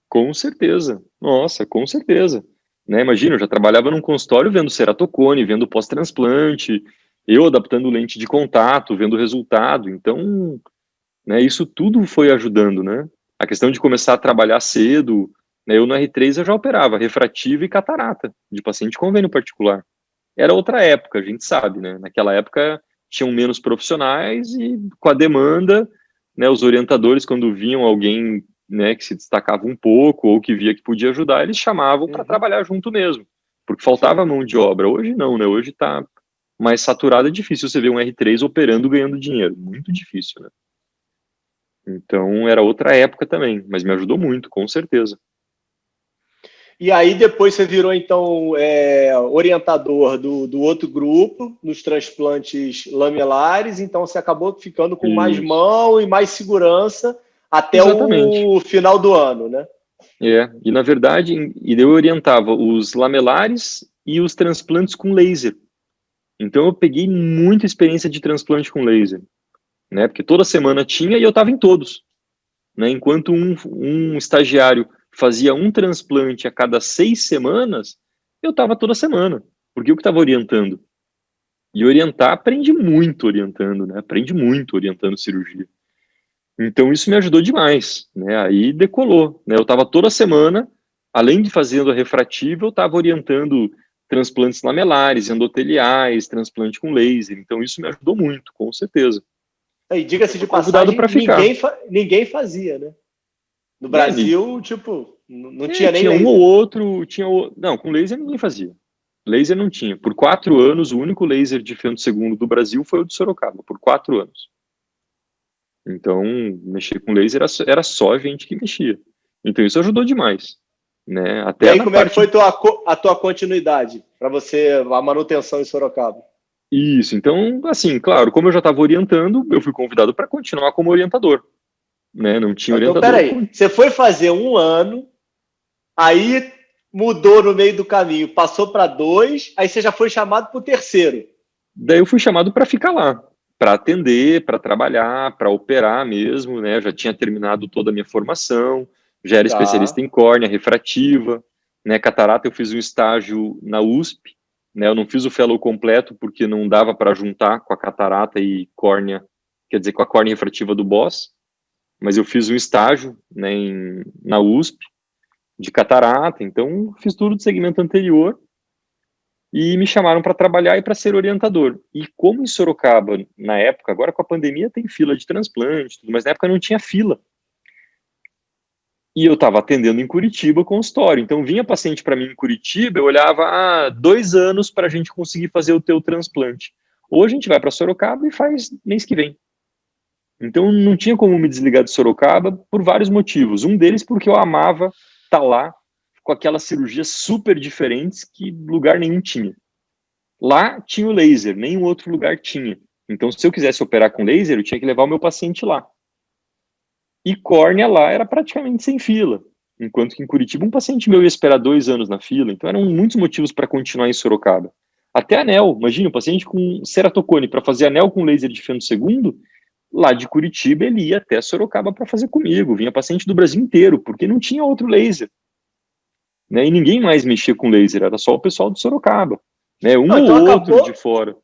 Com certeza. Nossa, com certeza. Né, imagina, eu já trabalhava num consultório vendo ceratocone, vendo pós-transplante, eu adaptando lente de contato, vendo o resultado. Então, né, isso tudo foi ajudando, né? A questão de começar a trabalhar cedo, né, eu no R3 eu já operava refrativa e catarata de paciente convênio particular. Era outra época, a gente sabe, né? Naquela época tinham menos profissionais e com a demanda, né, os orientadores, quando viam alguém, né, que se destacava um pouco ou que via que podia ajudar, eles chamavam para trabalhar junto mesmo, porque faltava mão de obra. Hoje não, né? Hoje está mais saturado, é difícil você ver um R3 operando ganhando dinheiro, muito difícil, né? Então era outra época também, mas me ajudou muito, com certeza. E aí depois você virou, então, orientador do outro grupo, nos transplantes lamelares, então você acabou ficando com mais Isso. mão e mais segurança até Exatamente. o final do ano, né? E na verdade, eu orientava os lamelares e os transplantes com laser. Então eu peguei muita experiência de transplante com laser, né? Porque toda semana tinha e eu estava em todos, né? Enquanto um estagiário fazia um transplante a cada 6 semanas, eu estava toda semana, porque eu que estava orientando. E orientar, aprende muito orientando, né? Aprende muito orientando cirurgia. Então isso me ajudou demais, né? Aí decolou, né? Eu estava toda semana, além de fazendo a refrativa, eu estava orientando transplantes lamelares, endoteliais, transplante com laser. Então isso me ajudou muito, com certeza. E diga-se de Fui convidado passagem, para ficar. ninguém fazia, né? No Né? Brasil, tipo, não tinha nem Tinha um ou laser. outro, não, com laser ninguém fazia. Laser não tinha. Por 4 anos, o único laser de fento segundo do Brasil foi o de Sorocaba, por 4 anos. Então, mexer com laser era só gente que mexia. Então, isso ajudou demais. Né? E Até aí, na como é que parte. foi a tua continuidade para você, a manutenção em Sorocaba? Isso. Então, assim, claro, como eu já estava orientando, eu fui convidado para continuar como orientador. Né? Não tinha Então, orientador. peraí, você foi fazer um ano, aí mudou no meio do caminho, passou para 2, aí você já foi chamado para o terceiro. Daí eu fui chamado para ficar lá, para atender, para trabalhar, para operar mesmo, né? Já tinha terminado toda a minha formação, já era especialista Tá. em córnea, refrativa, né? Catarata eu fiz um estágio na USP, né? Eu não fiz o fellow completo porque não dava para juntar com a catarata e córnea, quer dizer, com a córnea refrativa do Boss, mas eu fiz um estágio, né, na USP de catarata, então fiz tudo do segmento anterior e me chamaram para trabalhar e para ser orientador. E como em Sorocaba, na época, agora com a pandemia tem fila de transplante, mas na época não tinha fila. E eu estava atendendo em Curitiba o consultório. Então vinha paciente para mim em Curitiba, eu olhava, 2 anos para a gente conseguir fazer o teu transplante. Ou a gente vai para Sorocaba e faz mês que vem. Então não tinha como me desligar de Sorocaba por vários motivos. Um deles porque eu amava estar lá com aquelas cirurgias super diferentes que lugar nenhum tinha. Lá tinha o laser, nenhum outro lugar tinha. Então, se eu quisesse operar com laser, eu tinha que levar o meu paciente lá. E córnea lá era praticamente sem fila. Enquanto que em Curitiba, um paciente meu ia esperar 2 anos na fila. Então, eram muitos motivos para continuar em Sorocaba. Até anel. Imagina, um paciente com ceratocone para fazer anel com laser de feno segundo, lá de Curitiba, ele ia até Sorocaba para fazer comigo. Vinha paciente do Brasil inteiro, porque não tinha outro laser. Né? E ninguém mais mexia com laser, era só o pessoal de Sorocaba. Né? Um Não, ou então outro de fora.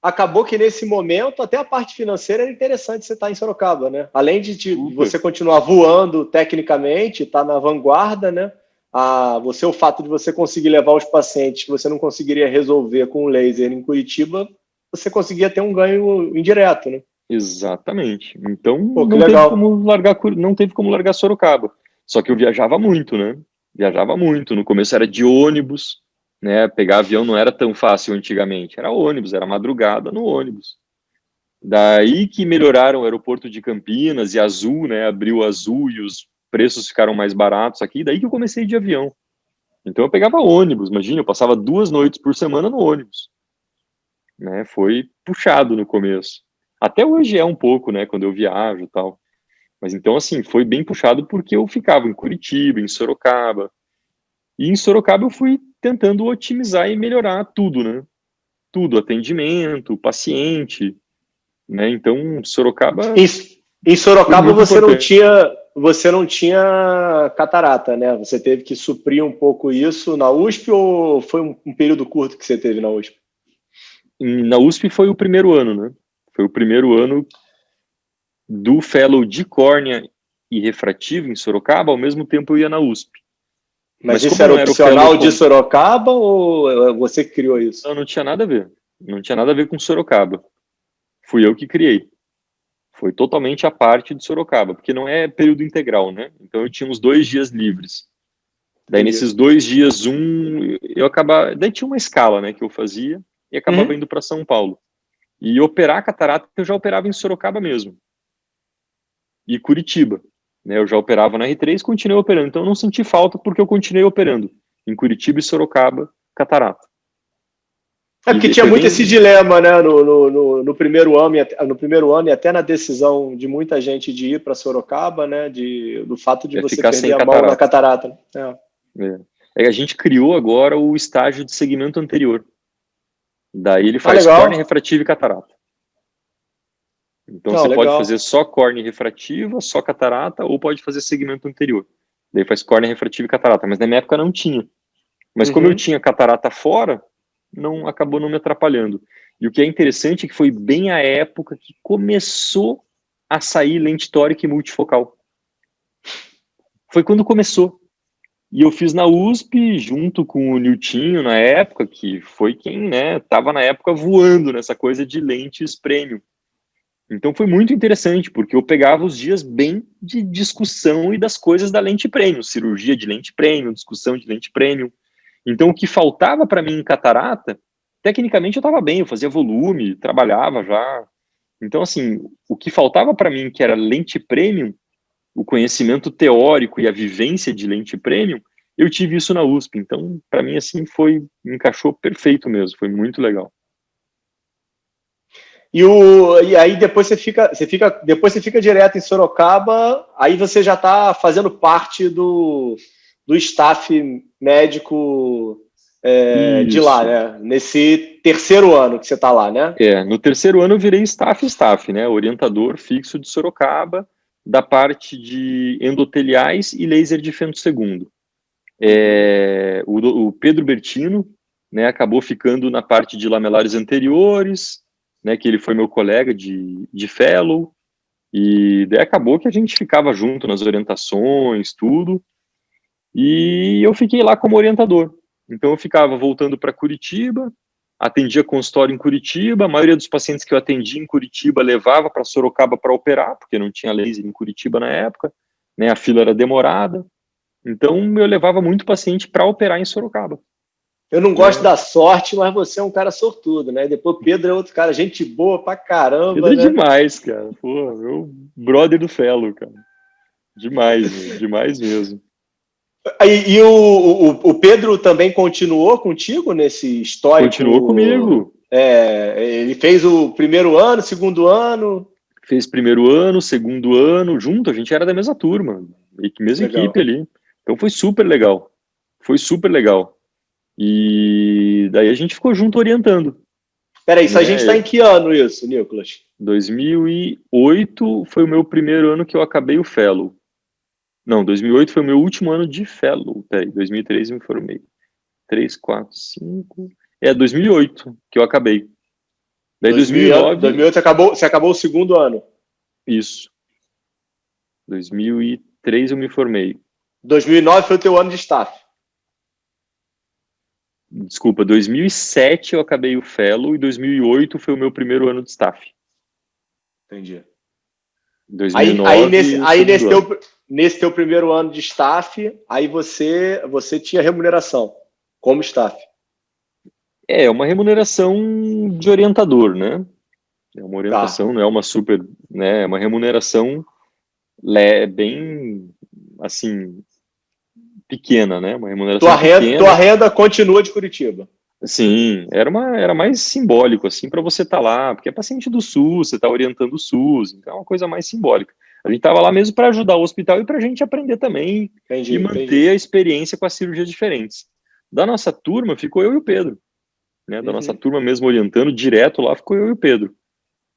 acabou que nesse momento até a parte financeira era interessante você estar em Sorocaba, né? Além de Super. você continuar voando tecnicamente, estar na vanguarda, né? O fato de você conseguir levar os pacientes que você não conseguiria resolver com o laser em Curitiba, você conseguia ter um ganho indireto, né? Exatamente. Então Pô, que não teve legal. como largar, não teve como largar Sorocaba. Só que eu viajava muito, né? Viajava muito. No começo era de ônibus, né? Pegar avião não era tão fácil antigamente. Era ônibus, era madrugada no ônibus. Daí que melhoraram o aeroporto de Campinas e Azul, né? Abriu Azul e os preços ficaram mais baratos aqui. Daí que eu comecei de avião. Então eu pegava ônibus, imagina, eu passava 2 noites por semana no ônibus. Né? Foi puxado no começo. Até hoje é um pouco, né, quando eu viajo e tal. Mas então, assim, foi bem puxado porque eu ficava em Curitiba, em Sorocaba. E em Sorocaba eu fui tentando otimizar e melhorar tudo, né? Tudo, atendimento, paciente, né? Então, Sorocaba Em, em foi Sorocaba muito importante. você não tinha catarata, né? Você teve que suprir um pouco isso na USP ou foi um período curto que você teve na USP? Na USP foi o primeiro ano, né? Foi o primeiro ano do fellow de córnea e refrativo em Sorocaba, ao mesmo tempo eu ia na USP. Mas Mas isso como era não era o fellow opcional de Sorocaba ou você que criou isso? não tinha nada a ver. Não tinha nada a ver com Sorocaba. Fui eu que criei. Foi totalmente a parte de Sorocaba, porque não é período integral, né? Então eu tinha uns 2 dias livres. Daí, Entendi. nesses 2 dias, eu acabava... Daí tinha uma escala, né, que eu fazia e acabava indo para São Paulo. E operar a catarata, eu já operava em Sorocaba mesmo. E Curitiba, né, eu já operava na R3 e continuei operando. Então, eu não senti falta porque eu continuei operando em Curitiba e Sorocaba, catarata. É porque tinha muito esse dilema, né, no primeiro ano, e até na decisão de muita gente de ir para Sorocaba, né, do fato de você perder a mão na catarata. A gente criou agora o estágio de segmento anterior. Daí ele faz legal. córnea refrativa e catarata. Então você legal. pode fazer só córnea refrativa, só catarata, ou pode fazer segmento anterior. Daí faz córnea refrativa e catarata, mas na minha época não tinha. Mas como eu tinha catarata fora, acabou não me atrapalhando. E o que é interessante é que foi bem a época que começou a sair lente tórica e multifocal. Foi quando começou. E eu fiz na USP, junto com o Niltinho, na época, que foi quem, né, tava na época voando nessa coisa de lentes premium. Então foi muito interessante, porque eu pegava os dias bem de discussão e das coisas da lente premium, cirurgia de lente premium, discussão de lente premium. Então o que faltava para mim em catarata, tecnicamente eu estava bem, eu fazia volume, trabalhava já. Então assim, o que faltava para mim, que era lente premium, o conhecimento teórico e a vivência de lente premium, eu tive isso na USP. Então, para mim, assim, encaixou perfeito mesmo, foi muito legal. E aí depois você fica direto em Sorocaba, aí você já está fazendo parte do staff médico de lá, né? Nesse terceiro ano que você está lá, né? No terceiro ano eu virei staff, né? Orientador fixo de Sorocaba, da parte de endoteliais e laser de fento segundo. O Pedro Bertino, né, acabou ficando na parte de lamelares anteriores, né, que ele foi meu colega de fellow, e daí acabou que a gente ficava junto nas orientações, tudo, e eu fiquei lá como orientador. Então eu ficava voltando para Curitiba, atendia consultório em Curitiba, a maioria dos pacientes que eu atendia em Curitiba levava para Sorocaba para operar, porque não tinha laser em Curitiba na época, né, a fila era demorada, então eu levava muito paciente para operar em Sorocaba. Eu não gosto da sorte, mas você é um cara sortudo, né? Depois Pedro é outro cara, gente boa pra caramba, Pedro é né? demais, cara. Pô, meu brother do fellow, cara. Demais, demais mesmo. E o Pedro também continuou contigo nesse histórico? Continuou comigo. Ele fez o primeiro ano, segundo ano? Fez primeiro ano, segundo ano, junto, a gente era da mesma turma, mesma equipe ali. Então foi super legal. Foi super legal. E daí a gente ficou junto orientando. Peraí, a gente está em que ano isso, Nicolas? 2008 foi o meu primeiro ano que eu acabei o fellow. Não, 2008 foi o meu último ano de fellow. Peraí, 2003 eu me formei. 3, 4, 5... 2008 que eu acabei. Daí 2009... 2008 você acabou o segundo ano. Isso. 2003 eu me formei. 2009 foi o teu ano de staff. Desculpa, 2007 eu acabei o fellow e 2008 foi o meu primeiro ano de staff. Entendi. 2009, nesse teu primeiro ano de staff, aí você tinha remuneração como staff. É uma remuneração de orientador, né? É uma orientação, não é uma super, né? É uma remuneração bem, assim, pequena, né? Uma remuneração pequena. Tua renda continua de Curitiba. Sim, era mais simbólico, assim, para você estar lá, porque é paciente do SUS, você está orientando o SUS, então é uma coisa mais simbólica. A gente estava lá mesmo para ajudar o hospital e para a gente aprender também e manter a experiência com as cirurgias diferentes. Da nossa turma, ficou eu e o Pedro, né? Da nossa turma mesmo orientando direto lá, ficou eu e o Pedro,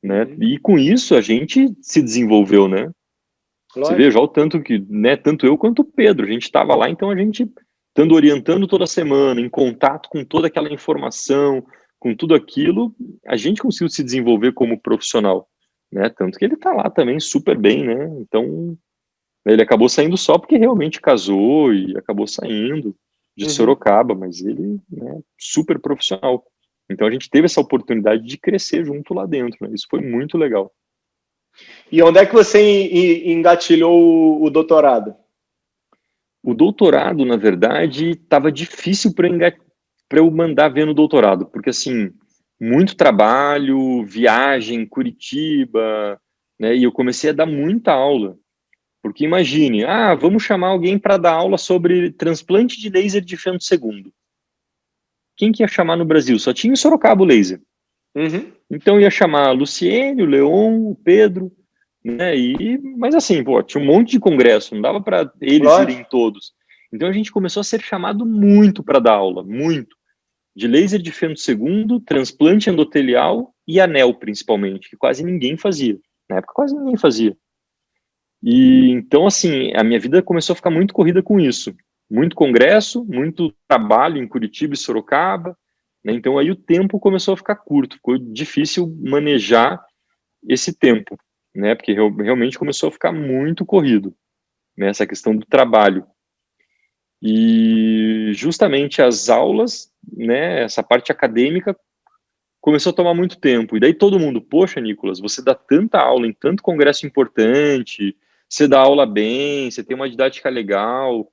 né? E com isso a gente se desenvolveu, né? Você vê já o tanto que, né, tanto eu quanto o Pedro, a gente estava lá, então a gente estando orientando toda semana, em contato com toda aquela informação, com tudo aquilo, a gente conseguiu se desenvolver como profissional, né? Tanto que ele está lá também super bem, né? Então, ele acabou saindo só porque realmente casou e acabou saindo de Sorocaba, mas ele, né, super profissional. Então a gente teve essa oportunidade de crescer junto lá dentro, né? Isso foi muito legal. E onde é que você engatilhou o doutorado? O doutorado, na verdade, estava difícil para eu mandar ver no doutorado, porque, assim, muito trabalho, viagem, Curitiba, né, e eu comecei a dar muita aula, porque imagine, vamos chamar alguém para dar aula sobre transplante de laser de fento segundo. Quem que ia chamar no Brasil? Só tinha em Sorocaba o laser. Uhum. Então ia chamar a Luciene, o Leon, o Pedro, né? Mas assim, pô, tinha um monte de congresso, não dava para eles irem Lógico. todos. Então a gente começou a ser chamado muito para dar aula, muito. De laser de fento segundo, transplante endotelial e anel, principalmente, que quase ninguém fazia. Na época quase ninguém fazia. E então, assim, a minha vida começou a ficar muito corrida com isso. Muito congresso, muito trabalho em Curitiba e Sorocaba, né? Então aí o tempo começou a ficar curto, ficou difícil manejar esse tempo, né? Porque realmente começou a ficar muito corrido, né? Essa questão do trabalho. E justamente as aulas, né? Essa parte acadêmica começou a tomar muito tempo. E daí todo mundo, poxa, Nicolas, você dá tanta aula em tanto congresso importante, você dá aula bem, você tem uma didática legal,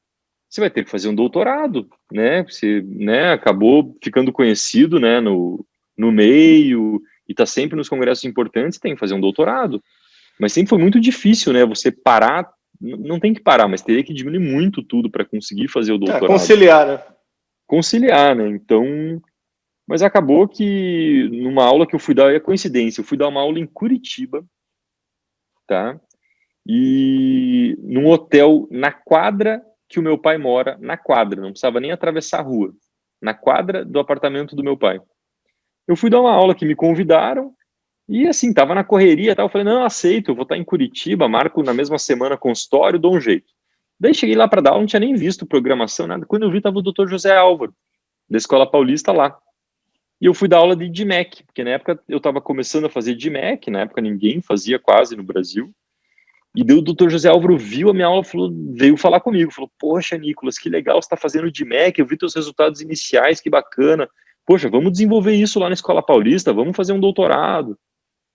você vai ter que fazer um doutorado, né? Você, né, acabou ficando conhecido, né, no meio e está sempre nos congressos importantes, tem que fazer um doutorado. Mas sempre foi muito difícil, né? Você parar, não tem que parar, mas teria que diminuir muito tudo para conseguir fazer o doutorado. Conciliar, né? Conciliar, né? Então, mas acabou que numa aula que eu fui dar, é coincidência, eu fui dar uma aula em Curitiba, tá? E num hotel na quadra que o meu pai mora, na quadra, não precisava nem atravessar a rua, na quadra do apartamento do meu pai. Eu fui dar uma aula que me convidaram e assim, tava na correria, tal, eu falei, não, aceito, eu vou estar em Curitiba, marco na mesma semana consultório, dou um jeito. Daí cheguei lá para dar aula, não tinha nem visto programação, nada. Quando eu vi, tava o Dr. José Álvaro, da Escola Paulista lá. E eu fui dar aula de DMEC, porque na época eu estava começando a fazer DMEC, na época ninguém fazia quase no Brasil. E daí o Dr. José Álvaro viu a minha aula, veio falar comigo, falou, poxa, Nicolas, que legal você está fazendo DMEC, eu vi teus resultados iniciais, que bacana. Poxa, vamos desenvolver isso lá na Escola Paulista, vamos fazer um doutorado.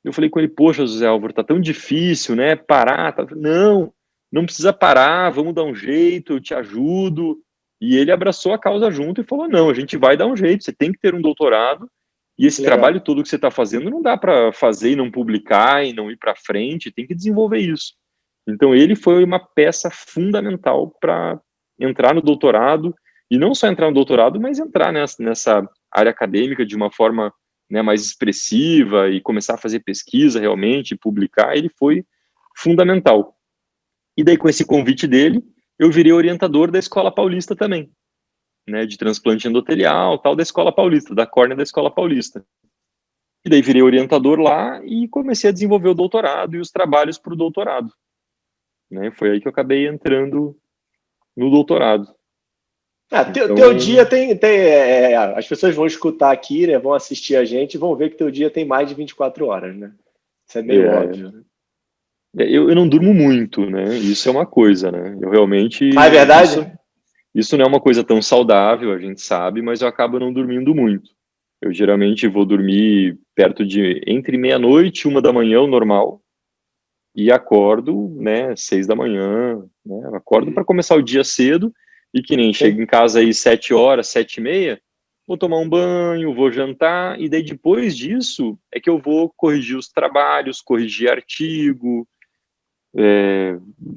Eu falei com ele, poxa, José Álvaro, tá tão difícil, né, parar. Tá... Não, não precisa parar, vamos dar um jeito, eu te ajudo. E ele abraçou a causa junto e falou, não, a gente vai dar um jeito, você tem que ter um doutorado, e esse trabalho todo que você está fazendo não dá para fazer e não publicar e não ir para frente, tem que desenvolver isso. Então ele foi uma peça fundamental para entrar no doutorado, e não só entrar no doutorado, mas entrar nessa área acadêmica de uma forma, né, mais expressiva e começar a fazer pesquisa realmente, publicar. Ele foi fundamental. E daí com esse convite dele, eu virei orientador da Escola Paulista também, né, de transplante endotelial, tal, da Escola Paulista, da córnea da Escola Paulista. E daí virei orientador lá e comecei a desenvolver o doutorado e os trabalhos para o doutorado. Né? Foi aí que eu acabei entrando no doutorado. Então... teu dia as pessoas vão escutar aqui, né, vão assistir a gente e vão ver que teu dia tem mais de 24 horas, né? Isso é meio óbvio. Né? Eu não durmo muito, né? Isso é uma coisa, né? Eu realmente... É verdade? Isso não é uma coisa tão saudável, a gente sabe, mas eu acabo não dormindo muito. Eu geralmente vou dormir perto de entre meia-noite e 1 da manhã, o normal, e acordo, né, 6 da manhã, né? Eu acordo para começar o dia cedo e que nem chego em casa aí 7 horas, 7h30, vou tomar um banho, vou jantar, e daí depois disso é que eu vou corrigir os trabalhos, corrigir artigo,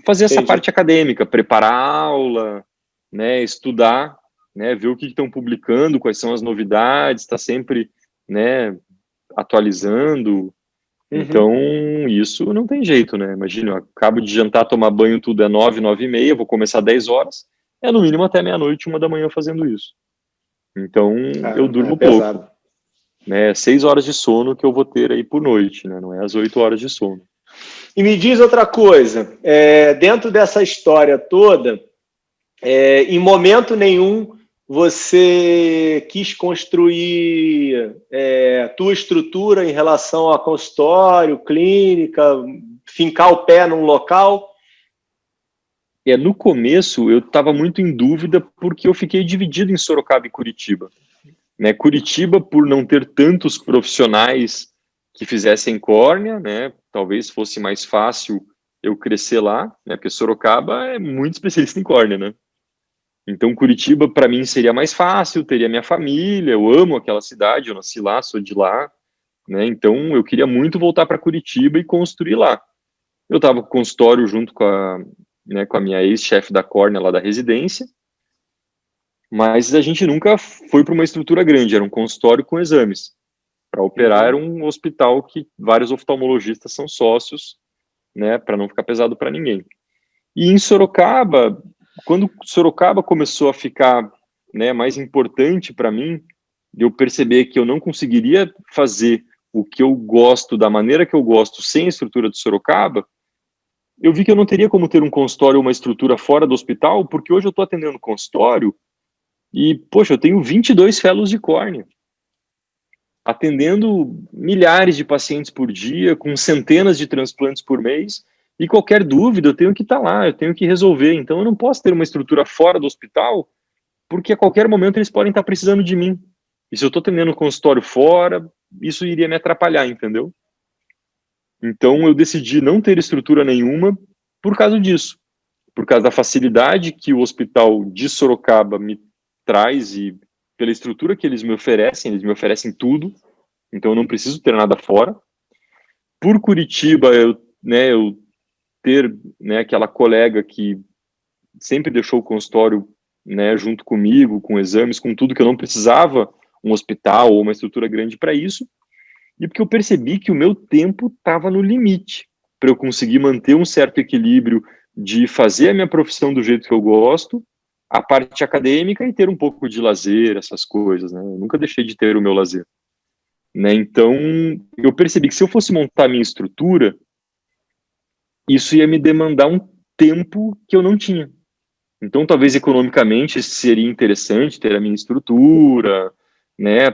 fazer essa parte acadêmica, preparar a aula, né, estudar, né, ver o que estão publicando, quais são as novidades, está sempre, né, atualizando. Então, isso não tem jeito, né? Imagina, eu acabo de jantar, tomar banho, tudo é 9, 9h30, vou começar 10 horas, é no mínimo até meia-noite, 1 da manhã fazendo isso. Então, eu durmo pouco. Né? 6 horas de sono que eu vou ter aí por noite, né? Não é as 8 horas de sono. E me diz outra coisa, dentro dessa história toda, em momento nenhum você quis construir tua estrutura em relação a consultório, clínica, fincar o pé num local? No começo eu estava muito em dúvida porque eu fiquei dividido em Sorocaba e Curitiba. Né? Curitiba, por não ter tantos profissionais que fizessem córnea, né? Talvez fosse mais fácil eu crescer lá, né? Porque Sorocaba é muito especialista em córnea, né? Então, Curitiba, para mim, seria mais fácil, teria minha família, eu amo aquela cidade, eu nasci lá, sou de lá, né? Então, eu queria muito voltar para Curitiba e construir lá. Eu estava com o consultório junto com a minha ex-chefe da córnea lá da residência, mas a gente nunca foi para uma estrutura grande, era um consultório com exames. Para operar era um hospital que vários oftalmologistas são sócios, né, para não ficar pesado para ninguém. E em Sorocaba, quando Sorocaba começou a ficar, né, mais importante para mim, de eu perceber que eu não conseguiria fazer o que eu gosto, da maneira que eu gosto, sem a estrutura de Sorocaba, eu vi que eu não teria como ter um consultório ou uma estrutura fora do hospital, porque hoje eu estou atendendo consultório e, poxa, eu tenho 22 fellows de córnea, atendendo milhares de pacientes por dia, com centenas de transplantes por mês, e qualquer dúvida eu tenho que estar lá, eu tenho que resolver. Então eu não posso ter uma estrutura fora do hospital, porque a qualquer momento eles podem estar precisando de mim. E se eu estou atendendo um consultório fora, isso iria me atrapalhar, entendeu? Então eu decidi não ter estrutura nenhuma por causa disso, por causa da facilidade que o hospital de Sorocaba me traz e pela estrutura que eles me oferecem tudo, então eu não preciso ter nada fora. Por Curitiba, eu ter, né, aquela colega que sempre deixou o consultório, né, junto comigo, com exames, com tudo, que eu não precisava um hospital ou uma estrutura grande para isso, e porque eu percebi que o meu tempo estava no limite para eu conseguir manter um certo equilíbrio de fazer a minha profissão do jeito que eu gosto, a parte acadêmica e ter um pouco de lazer, essas coisas, né? Eu nunca deixei de ter o meu lazer, né? Então, eu percebi que se eu fosse montar a minha estrutura, isso ia me demandar um tempo que eu não tinha. Então, talvez economicamente seria interessante ter a minha estrutura, né,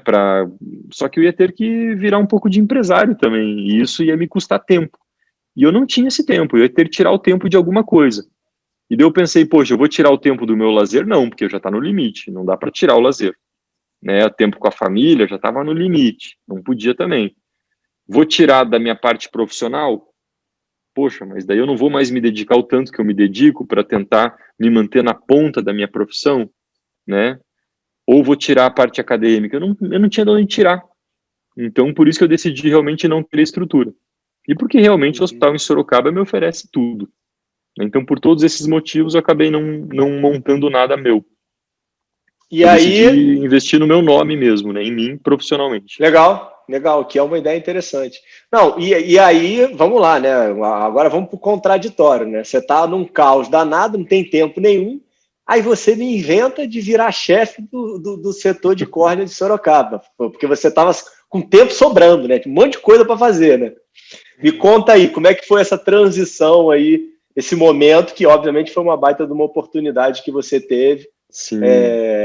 só que eu ia ter que virar um pouco de empresário também, e isso ia me custar tempo. E eu não tinha esse tempo, eu ia ter que tirar o tempo de alguma coisa. E daí eu pensei, poxa, eu vou tirar o tempo do meu lazer? Não, porque já está no limite, não dá para tirar o lazer. Né, o tempo com a família já estava no limite, não podia também. Vou tirar da minha parte profissional? Poxa, mas daí eu não vou mais me dedicar o tanto que eu me dedico para tentar me manter na ponta da minha profissão, né? Ou vou tirar a parte acadêmica. Eu não tinha de onde tirar. Então, por isso que eu decidi realmente não ter estrutura. E porque realmente o hospital em Sorocaba me oferece tudo. Então, por todos esses motivos, eu acabei não montando nada meu. E eu aí, decidi investir no meu nome mesmo, né? Em mim, profissionalmente. legal, que é uma ideia interessante. Não, e aí, vamos lá, né? Agora vamos para o contraditório, né? Você está num caos danado, não tem tempo nenhum, aí você me inventa de virar chefe do setor de córnea de Sorocaba, porque você estava com tempo sobrando, né? Um monte de coisa para fazer, né? Me conta aí, como é que foi essa transição aí, esse momento que, obviamente, foi uma baita de uma oportunidade que você teve, Sim.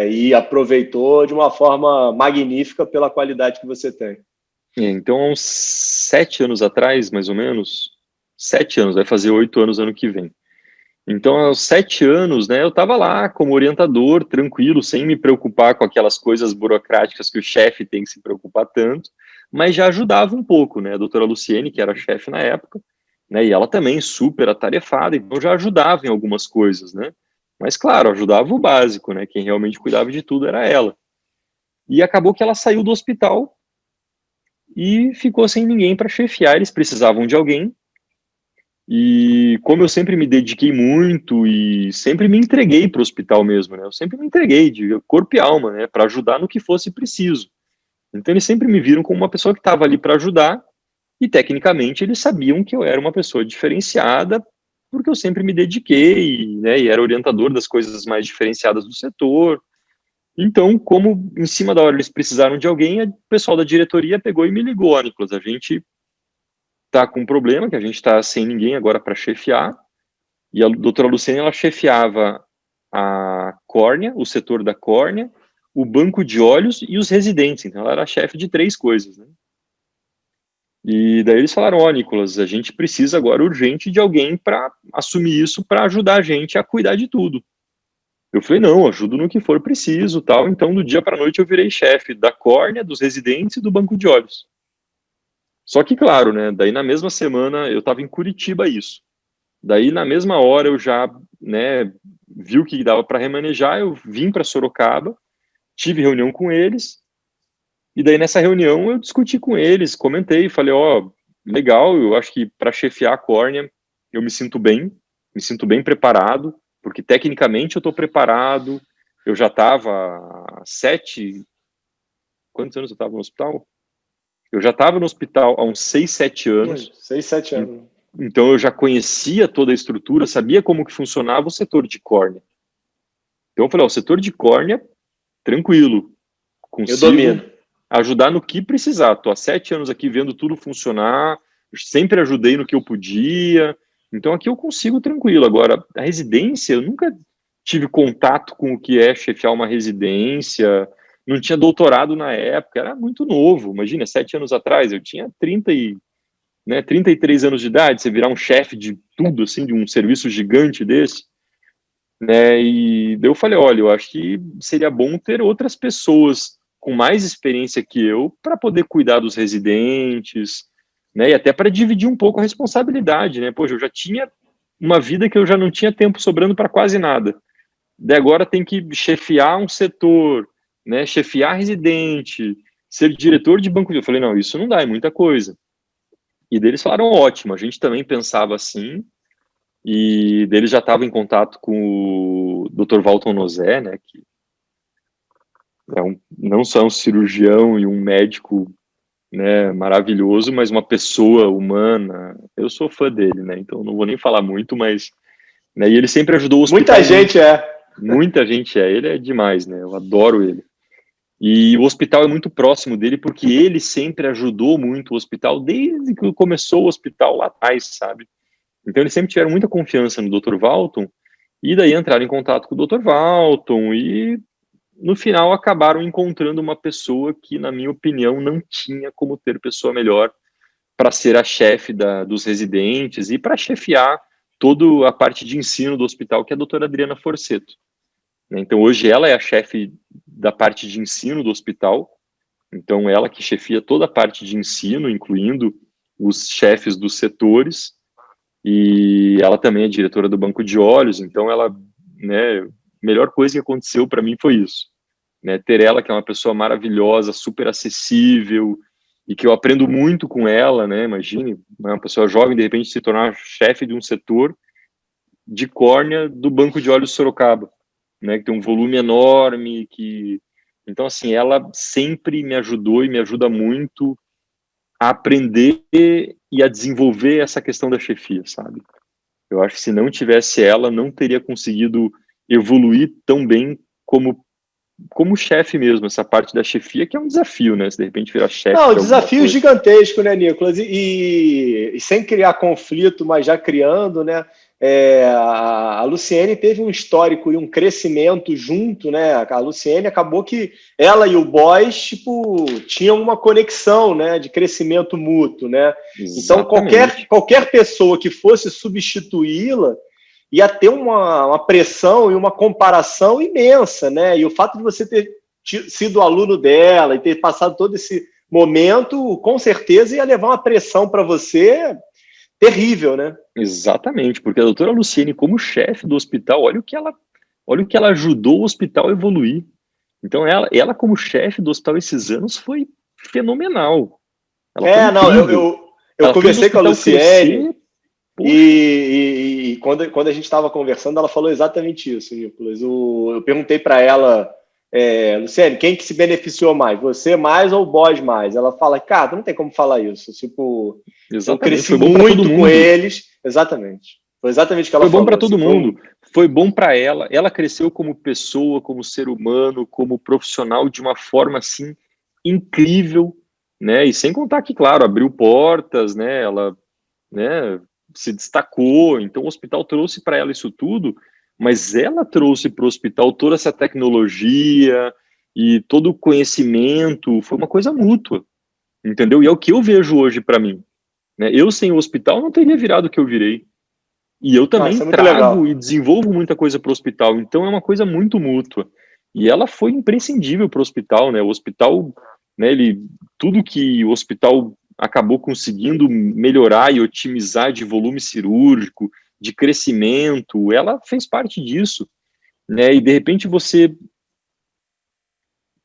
E aproveitou de uma forma magnífica pela qualidade que você tem. Então, há uns 7 anos atrás, mais ou menos, 7 anos, vai fazer 8 anos ano que vem. Então, aos 7 anos, né, eu estava lá como orientador, tranquilo, sem me preocupar com aquelas coisas burocráticas que o chefe tem que se preocupar tanto, mas já ajudava um pouco, né, a doutora Luciene, que era chefe na época, né, e ela também super atarefada, então já ajudava em algumas coisas, né, mas claro, ajudava o básico, né, quem realmente cuidava de tudo era ela. E acabou que ela saiu do hospital e ficou sem ninguém para chefiar, eles precisavam de alguém, e como eu sempre me dediquei muito e sempre me entreguei para o hospital mesmo, né? Eu sempre me entreguei de corpo e alma, né? Para ajudar no que fosse preciso. Então eles sempre me viram como uma pessoa que estava ali para ajudar e tecnicamente eles sabiam que eu era uma pessoa diferenciada porque eu sempre me dediquei, né? E era orientador das coisas mais diferenciadas do setor. Então, como em cima da hora eles precisaram de alguém, o pessoal da diretoria pegou e me ligou, ó, Nicolas, a gente tá com um problema, que a gente está sem ninguém agora para chefiar. E a doutora Luciene, ela chefiava a córnea, o setor da córnea, o banco de olhos e os residentes. Então, ela era chefe de 3 coisas, né? E daí eles falaram, ó, Nicolas, a gente precisa agora urgente de alguém para assumir isso, para ajudar a gente a cuidar de tudo. Eu falei, não, ajudo no que for preciso, tal. Então, do dia para a noite, eu virei chefe da córnea, dos residentes e do banco de olhos. Só que, claro, né, daí na mesma semana, eu estava em Curitiba, isso. Daí, na mesma hora, eu já, né, viu que dava para remanejar, eu vim para Sorocaba, tive reunião com eles, e daí nessa reunião eu discuti com eles, comentei, falei, legal, eu acho que para chefiar a córnea eu me sinto bem preparado, porque tecnicamente eu estou preparado, eu já estava há quantos anos eu estava no hospital? Eu já estava no hospital há uns 6, 7 anos. 6, 7 anos. Então eu já conhecia toda a estrutura, sabia como que funcionava o setor de córnea. Então eu falei, o setor de córnea, tranquilo, consigo Eu domino. ajudar no que precisar. Estou há 7 anos aqui vendo tudo funcionar, sempre ajudei no que eu podia, então aqui eu consigo tranquilo. Agora, a residência, eu nunca tive contato com o que é chefiar uma residência, não tinha doutorado na época, era muito novo. Imagina, 7 anos atrás, eu tinha 33 anos de idade, você virar um chefe de tudo, assim, de um serviço gigante desse, né? E daí eu falei, olha, eu acho que seria bom ter outras pessoas com mais experiência que eu para poder cuidar dos residentes, né? E até para dividir um pouco a responsabilidade, né? Poxa, eu já tinha uma vida que eu já não tinha tempo sobrando para quase nada. Daí agora tem que chefiar um setor, né? Chefiar residente, ser diretor de banco de... Eu falei, não, isso não dá, é muita coisa. E deles falaram, ótimo, a gente também pensava assim, e deles já estava em contato com o Dr. Walton Nozé, né, que não só um cirurgião e um médico, né, maravilhoso, mas uma pessoa humana. Eu sou fã dele, né, então não vou nem falar muito, mas... Né, e ele sempre ajudou o hospital. Muita gente é. Ele é demais, né, eu adoro ele. E o hospital é muito próximo dele, porque ele sempre ajudou muito o hospital, desde que começou o hospital lá atrás, sabe? Então eles sempre tiveram muita confiança no Dr. Walton, e daí entraram em contato com o Dr. Walton, e no final acabaram encontrando uma pessoa que, na minha opinião, não tinha como ter pessoa melhor para ser a chefe dos residentes e para chefiar toda a parte de ensino do hospital, que é a doutora Adriana Forceto. Então hoje ela é a chefe da parte de ensino do hospital, então ela que chefia toda a parte de ensino, incluindo os chefes dos setores, e ela também é diretora do banco de olhos, então ela, né, a melhor coisa que aconteceu para mim foi isso, né, ter ela, que é uma pessoa maravilhosa, super acessível, e que eu aprendo muito com ela, né, imagine, uma pessoa jovem, de repente, se tornar chefe de um setor de córnea do banco de olhos Sorocaba, né, que tem um volume enorme, então, assim, ela sempre me ajudou e me ajuda muito a aprender e a desenvolver essa questão da chefia, sabe? Eu acho que se não tivesse ela, não teria conseguido evoluir tão bem como chefe mesmo, essa parte da chefia, que é um desafio, né? Se de repente virar chefe Não, de alguma desafio coisa. gigantesco, né, Nicolas? E sem criar conflito, mas já criando, né? A Luciene teve um histórico e um crescimento junto, né? A Luciene acabou que ela e o Boys, tipo, tinham uma conexão, né? De crescimento mútuo, né? Então, qualquer pessoa que fosse substituí-la ia ter uma pressão e uma comparação imensa, né? E o fato de você ter sido aluno dela e ter passado todo esse momento, com certeza ia levar uma pressão para você terrível, né? Exatamente, porque a doutora Luciene, como chefe do hospital, olha o que ela ajudou o hospital a evoluir. Então, ela como chefe do hospital esses anos foi fenomenal. Ela foi incrível. Eu conversei com a Luciene e quando a gente estava conversando, ela falou exatamente isso, Nicolas. Eu perguntei para ela, Luciene, quem que se beneficiou mais? Você mais ou o Boys mais? Ela fala, cara, não tem como falar isso. Tipo, eu cresci muito com eles. Exatamente. Foi exatamente o que ela falou. Foi bom para todo mundo. Foi bom para ela. Ela cresceu como pessoa, como ser humano, como profissional de uma forma assim incrível, né? E sem contar que, claro, abriu portas, né? Ela, né, se destacou. Então o hospital trouxe para ela isso tudo, mas ela trouxe para o hospital toda essa tecnologia e todo o conhecimento. Foi uma coisa mútua, entendeu? E é o que eu vejo hoje para mim, né? Eu sem o hospital não teria virado o que eu virei. E eu também trago e desenvolvo muita coisa para o hospital. Então é uma coisa muito mútua. E ela foi imprescindível para o hospital, né? O hospital, né, tudo que o hospital acabou conseguindo melhorar e otimizar de volume cirúrgico, de crescimento, ela fez parte disso. né? E de repente você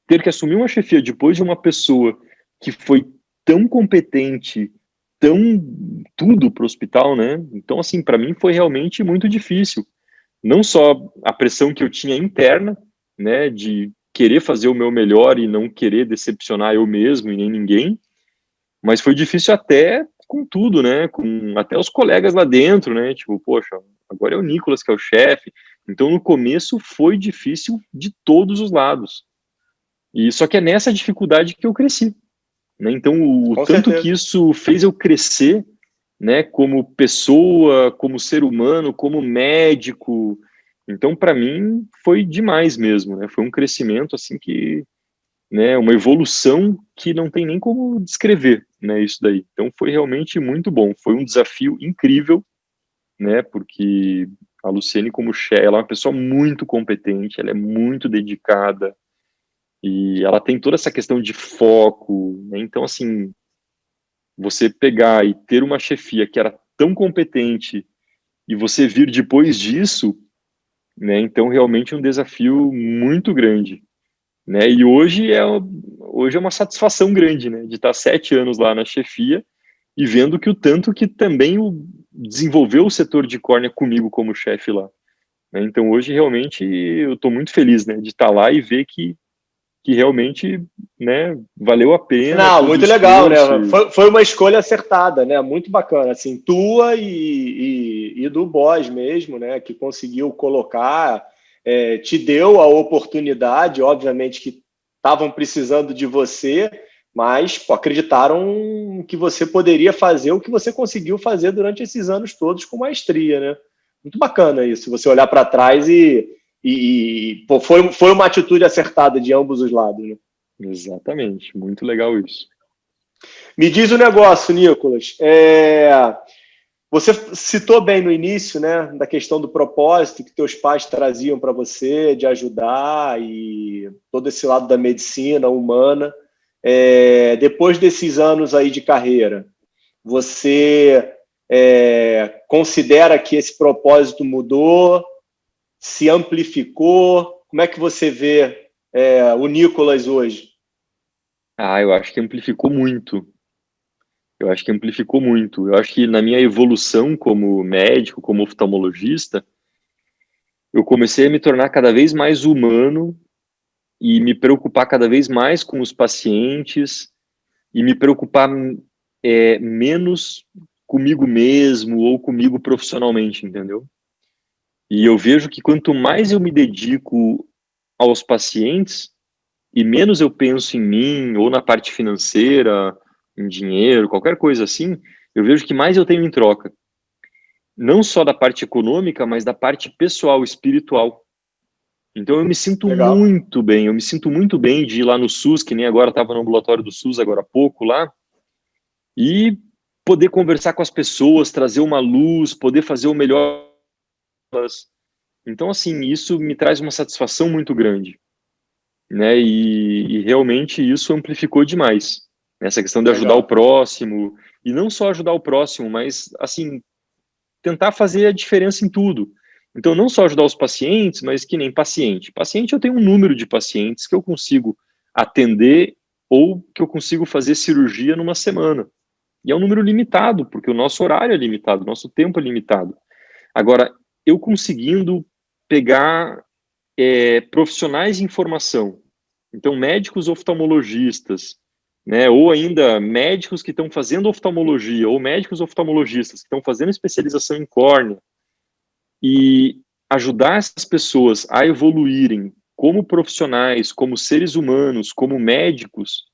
ter que assumir uma chefia depois de uma pessoa que foi tão competente, tão tudo para o hospital, né? Então, assim, para mim foi realmente muito difícil. Não só a pressão que eu tinha interna, né, de querer fazer o meu melhor e não querer decepcionar eu mesmo e nem ninguém, mas foi difícil até com tudo, né, com até os colegas lá dentro, né, tipo, poxa, agora é o Nicolas que é o chefe. Então, no começo foi difícil de todos os lados. E só que é nessa dificuldade que eu cresci, né? Então, o Com tanto que certeza. isso fez eu crescer, né, como pessoa, como ser humano, como médico. Então, para mim, foi demais mesmo, né? Foi um crescimento assim que, né, uma evolução que não tem nem como descrever, né, isso daí. Então, foi realmente muito bom. Foi um desafio incrível, né? Porque a Luciene como chefe, ela é uma pessoa muito competente, ela é muito dedicada e ela tem toda essa questão de foco, né? Então, assim, você pegar e ter uma chefia que era tão competente e você vir depois disso, né? Então realmente um desafio muito grande, né? E hoje é uma satisfação grande, né? De estar 7 anos lá na chefia e vendo que o tanto que também desenvolveu o setor de córnea comigo como chefe lá, né? Então hoje realmente eu estou muito feliz, né? De estar lá e ver que realmente, né? Valeu a pena Não, todo o muito legal, né? esforço. Foi uma escolha acertada, né? Muito bacana, assim, tua e do Boss mesmo, né? Que conseguiu colocar, te deu a oportunidade, obviamente que estavam precisando de você, mas pô, acreditaram que você poderia fazer o que você conseguiu fazer durante esses anos todos com maestria, né? Muito bacana isso, você olhar para trás pô, foi uma atitude acertada de ambos os lados, né? Exatamente, muito legal isso. Me diz o negócio, Nicolas. Você citou bem no início, né, da questão do propósito que teus pais traziam para você, de ajudar e todo esse lado da medicina humana. Depois desses anos aí de carreira, você considera que esse propósito mudou, se amplificou? Como é que você vê o Nicolas hoje? Ah, eu acho que amplificou muito. Eu acho que amplificou muito. Eu acho que na minha evolução como médico, como oftalmologista, eu comecei a me tornar cada vez mais humano e me preocupar cada vez mais com os pacientes e me preocupar menos comigo mesmo ou comigo profissionalmente, entendeu? E eu vejo que quanto mais eu me dedico aos pacientes e menos eu penso em mim ou na parte financeira, em dinheiro, qualquer coisa assim, eu vejo que mais eu tenho em troca. Não só da parte econômica, mas da parte pessoal, espiritual. Então eu me sinto Legal. muito bem, eu me sinto muito bem de ir lá no SUS, que nem agora estava no ambulatório do SUS agora há pouco lá, e poder conversar com as pessoas, trazer uma luz, poder fazer o melhor. Então, assim, isso me traz uma satisfação muito grande, né? E realmente isso amplificou demais. Essa questão de ajudar o Legal. próximo, e não só ajudar o próximo, mas, assim, tentar fazer a diferença em tudo. Então, não só ajudar os pacientes, mas que nem paciente. Paciente, eu tenho um número de pacientes que eu consigo atender ou que eu consigo fazer cirurgia numa semana. E é um número limitado, porque o nosso horário é limitado, o nosso tempo é limitado. Agora, eu conseguindo pegar profissionais de informação, então médicos oftalmologistas, né, ou ainda médicos que estão fazendo oftalmologia, ou médicos oftalmologistas que estão fazendo especialização em córnea, e ajudar essas pessoas a evoluírem como profissionais, como seres humanos, como médicos,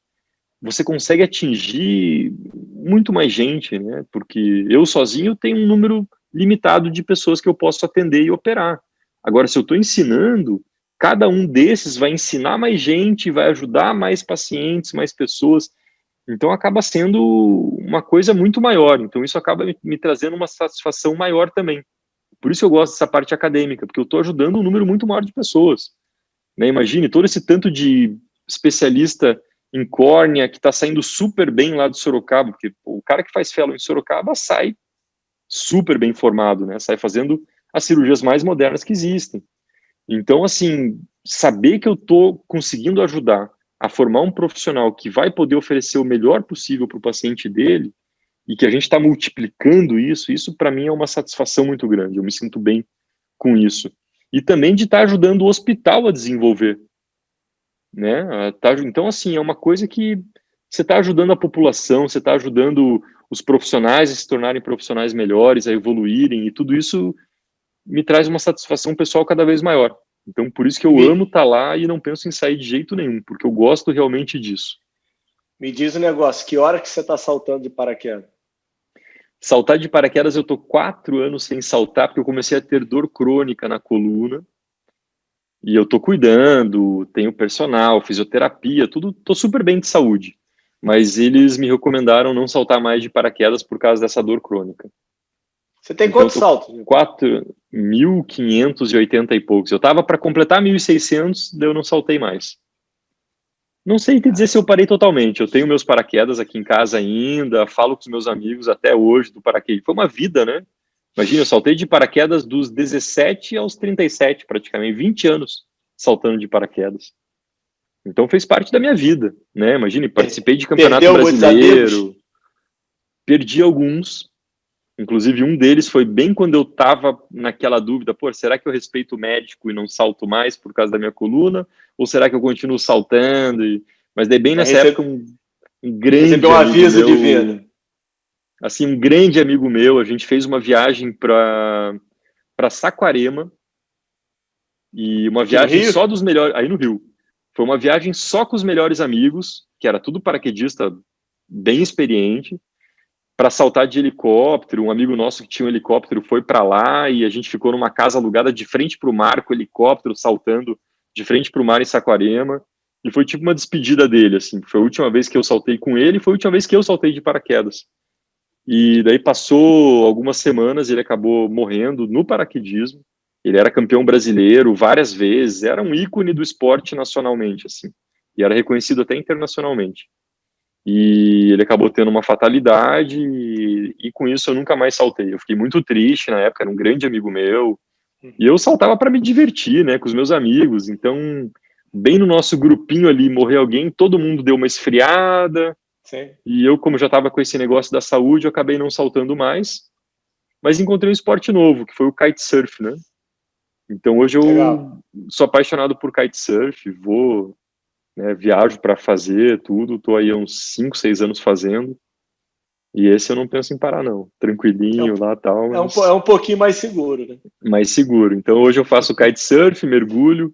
você consegue atingir muito mais gente, né? Porque eu sozinho tenho um número limitado de pessoas que eu posso atender e operar. Agora, se eu estou ensinando, cada um desses vai ensinar mais gente, vai ajudar mais pacientes, mais pessoas. Então, acaba sendo uma coisa muito maior. Então, isso acaba me trazendo uma satisfação maior também. Por isso eu gosto dessa parte acadêmica, porque eu estou ajudando um número muito maior de pessoas, né? Imagine todo esse tanto de especialista em córnea que está saindo super bem lá de Sorocaba, porque o cara que faz fellow em Sorocaba sai super bem formado, né? Sai fazendo as cirurgias mais modernas que existem. Então, assim, saber que eu estou conseguindo ajudar a formar um profissional que vai poder oferecer o melhor possível para o paciente dele e que a gente está multiplicando isso para mim é uma satisfação muito grande. Eu me sinto bem com isso. E também de estar ajudando o hospital a desenvolver, né? Então, assim, é uma coisa que você está ajudando a população, você está ajudando os profissionais a se tornarem profissionais melhores, a evoluírem, e tudo isso me traz uma satisfação pessoal cada vez maior. Então, por isso que eu amo estar lá e não penso em sair de jeito nenhum, porque eu gosto realmente disso. Me diz um negócio, que hora que você está saltando de paraquedas? Saltar de paraquedas, eu tô 4 anos sem saltar, porque eu comecei a ter dor crônica na coluna, e eu tô cuidando, tenho personal, fisioterapia, tudo, tô super bem de saúde. Mas eles me recomendaram não saltar mais de paraquedas por causa dessa dor crônica. Você tem Então, quantos saltos? 4.580 e poucos. Eu tava para completar 1.600, daí eu não saltei mais. Não sei te dizer se eu parei totalmente. Eu tenho meus paraquedas aqui em casa ainda, falo com os meus amigos até hoje do paraquedas. Foi uma vida, né? Imagina, eu saltei de paraquedas dos 17 aos 37, praticamente, 20 anos saltando de paraquedas. Então fez parte da minha vida, né? Imagine, participei de campeonato Perdeu muitos amigos? brasileiro, perdi alguns, inclusive um deles foi bem quando eu estava naquela dúvida, pô, será que eu respeito o médico e não salto mais por causa da minha coluna? Ou será que eu continuo saltando? Mas daí bem nessa época um Recebeu grande um amigo aviso meu, divino. assim, um grande amigo meu, a gente fez uma viagem para Saquarema, e uma Aqui no viagem Rio? só dos melhores, aí no Rio. Foi uma viagem só com os melhores amigos, que era tudo paraquedista bem experiente, para saltar de helicóptero. Um amigo nosso que tinha um helicóptero foi para lá e a gente ficou numa casa alugada de frente para o mar, com o helicóptero saltando de frente para o mar em Saquarema. E foi tipo uma despedida dele, assim. Foi a última vez que eu saltei com ele, foi a última vez que eu saltei de paraquedas. E daí passou algumas semanas, ele acabou morrendo no paraquedismo. Ele era campeão brasileiro várias vezes, era um ícone do esporte nacionalmente, assim. E era reconhecido até internacionalmente. E ele acabou tendo uma fatalidade e com isso eu nunca mais saltei. Eu fiquei muito triste na época, era um grande amigo meu. E eu saltava para me divertir, né, com os meus amigos. Então, bem no nosso grupinho ali, morreu alguém, todo mundo deu uma esfriada. Sim. E eu, como já estava com esse negócio da saúde, eu acabei não saltando mais. Mas encontrei um esporte novo, que foi o kitesurf, né? Então hoje Legal. eu sou apaixonado por kitesurf, vou, né, viajo para fazer tudo, estou aí há uns 5, 6 anos fazendo. E esse eu não penso em parar, não. Tranquilinho lá tal, É mas um pouquinho mais seguro, né? mais seguro. Então hoje eu faço kitesurf, mergulho,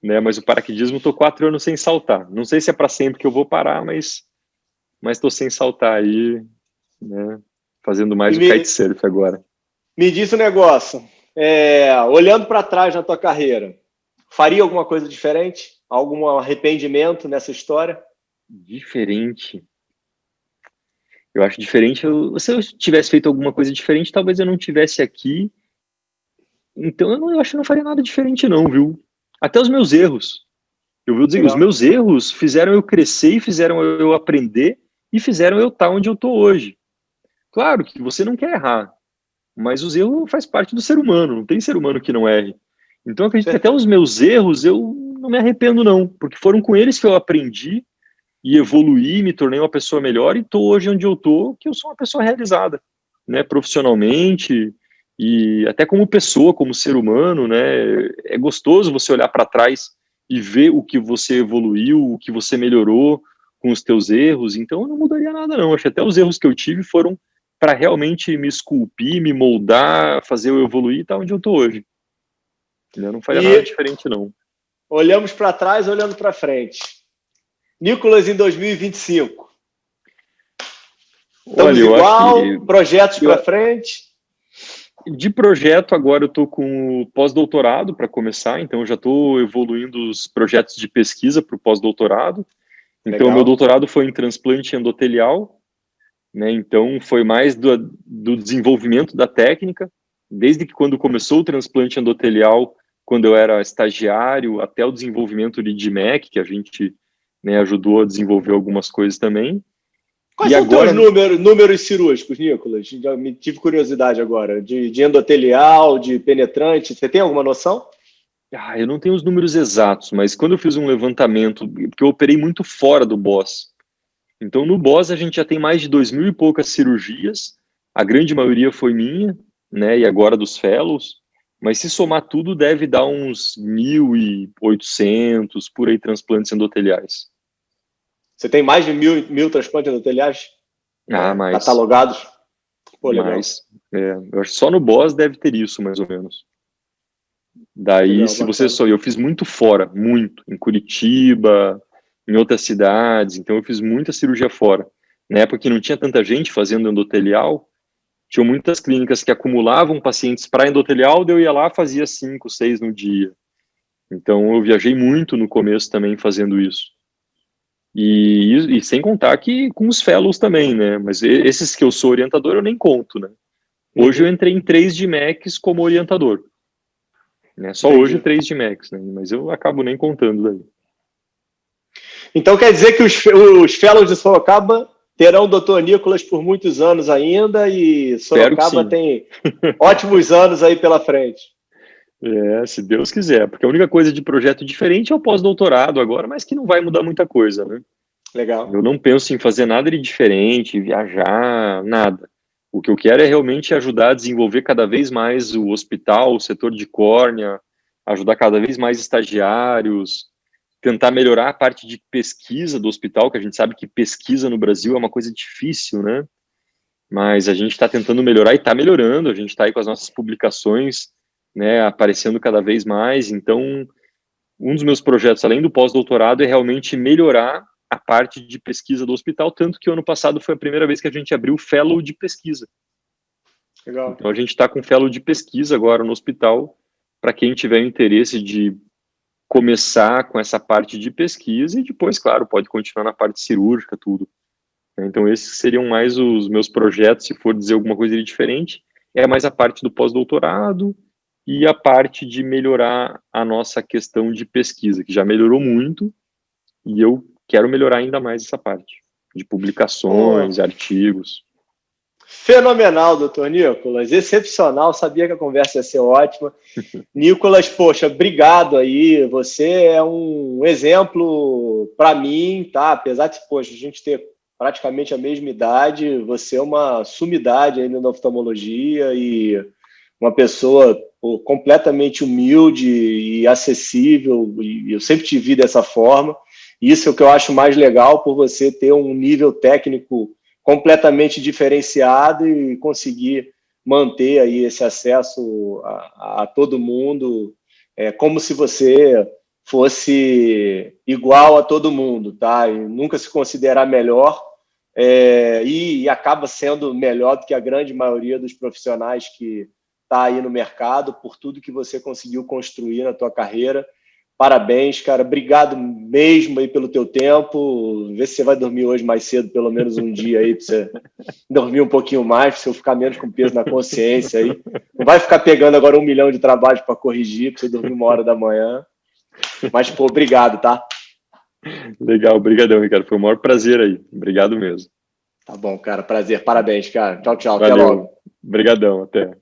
né? Mas o paraquedismo estou 4 anos sem saltar. Não sei se é para sempre que eu vou parar, mas estou sem saltar aí, né? Fazendo E mais o kitesurf agora. me diz um negócio. Olhando para trás na tua carreira, faria alguma coisa diferente? Algum arrependimento nessa história? Diferente. Eu acho diferente. Se eu tivesse feito alguma coisa diferente, talvez eu não tivesse aqui. Então eu acho que não faria nada diferente, não, viu? Até os meus erros. Eu vou dizer, os Legal. meus erros fizeram eu crescer e fizeram eu aprender e fizeram eu estar onde eu estou hoje. Claro que você não quer errar, mas os erros faz parte do ser humano, não tem ser humano que não erre. Então eu acredito que até os meus erros eu não me arrependo, não, porque foram com eles que eu aprendi e evoluí, me tornei uma pessoa melhor e estou hoje onde eu estou, que eu sou uma pessoa realizada, né, profissionalmente e até como pessoa, como ser humano, né, é gostoso você olhar para trás e ver o que você evoluiu, o que você melhorou com os teus erros, então eu não mudaria nada não, acho que até os erros que eu tive foram para realmente me esculpir, me moldar, fazer eu evoluir e estar onde eu estou hoje. Eu não faria nada diferente não. Olhamos para trás, olhando para frente. Nicolas em 2025. Estamos Olha, eu acho que projetos para frente. De projeto, agora eu estou com o pós-doutorado para começar, então eu já estou evoluindo os projetos de pesquisa para o pós-doutorado. Então, o meu doutorado foi em transplante endotelial, né? Então, foi mais do desenvolvimento da técnica, desde que quando começou o transplante endotelial, quando eu era estagiário, até o desenvolvimento de DMEC, que a gente, né, ajudou a desenvolver algumas coisas também. Quais são agora... teus números cirúrgicos, Nicolas? Já tive curiosidade agora. De endotelial, de penetrante. Você tem alguma noção? Eu não tenho os números exatos, mas quando eu fiz um levantamento, porque eu operei muito fora do BOSS, então no BOSS a gente já tem mais de 2.000 e poucas cirurgias, a grande maioria foi minha, né, e agora dos fellows, mas se somar tudo deve dar uns 1.800 por aí transplantes endoteliais. Você tem mais de mil transplantes endoteliais Mais, catalogados? Pô, legal. mais. Eu acho que só no BOSS deve ter isso, mais ou menos. Daí, Legal, se você bacana. só... Eu fiz muito fora, muito. Em Curitiba, em outras cidades. Então, eu fiz muita cirurgia fora. Na época que não tinha tanta gente fazendo endotelial, tinham muitas clínicas que acumulavam pacientes para endotelial, daí eu ia lá, fazia 5, 6 no dia. Então, eu viajei muito no começo também fazendo isso. E sem contar que com os fellows também, né? Mas esses que eu sou orientador, eu nem conto, né? Hoje eu Uhum. entrei em 3 de Max como orientador. Né? Só hoje Entendi. 3 de Max, né? Mas eu acabo nem contando daí. Então quer dizer que os fellows de Sorocaba terão o Dr. Nicolas por muitos anos ainda e Espero que Sorocaba sim. tem ótimos anos aí pela frente. Se Deus quiser, porque a única coisa de projeto diferente é o pós-doutorado agora, mas que não vai mudar muita coisa, né? Legal. Eu não penso em fazer nada de diferente, viajar, nada. O que eu quero é realmente ajudar a desenvolver cada vez mais o hospital, o setor de córnea, ajudar cada vez mais estagiários, tentar melhorar a parte de pesquisa do hospital, que a gente sabe que pesquisa no Brasil é uma coisa difícil, né? Mas a gente está tentando melhorar e está melhorando, a gente está aí com as nossas publicações, né, aparecendo cada vez mais. Então, um dos meus projetos, além do pós-doutorado, é realmente melhorar a parte de pesquisa do hospital, tanto que o ano passado foi a primeira vez que a gente abriu o fellow de pesquisa. Legal. Então, a gente está com fellow de pesquisa agora no hospital, para quem tiver interesse de começar com essa parte de pesquisa e depois, claro, pode continuar na parte cirúrgica, tudo. Então, esses seriam mais os meus projetos, se for dizer alguma coisa de diferente, é mais a parte do pós-doutorado e a parte de melhorar a nossa questão de pesquisa, que já melhorou muito, e eu quero melhorar ainda mais essa parte, de Pô, publicações, artigos. fenomenal, doutor Nicolas. Excepcional. Sabia que a conversa ia ser ótima. Nicolas, poxa, obrigado aí. Você é um exemplo para mim, tá? Apesar de, poxa, a gente ter praticamente a mesma idade, você é uma sumidade ainda na oftalmologia e uma pessoa, pô, completamente humilde e acessível. E eu sempre te vi dessa forma. Isso é o que eu acho mais legal, por você ter um nível técnico completamente diferenciado e conseguir manter aí esse acesso a todo mundo, como se você fosse igual a todo mundo, tá? E nunca se considerar melhor, e acaba sendo melhor do que a grande maioria dos profissionais que está aí no mercado, por tudo que você conseguiu construir na tua carreira. Parabéns, cara. Obrigado mesmo aí pelo teu tempo. Vê se você vai dormir hoje mais cedo, pelo menos um dia aí, para você dormir um pouquinho mais, para você ficar menos com peso na consciência aí. Não vai ficar pegando agora 1 milhão de trabalhos para corrigir, para você dormir 1 hora da manhã. Mas, pô, obrigado, tá? Legal, obrigadão, Ricardo. Foi o maior prazer aí. Obrigado mesmo. Tá bom, cara. Prazer. Parabéns, cara. Tchau, tchau. Até Valeu. logo. Obrigadão, até.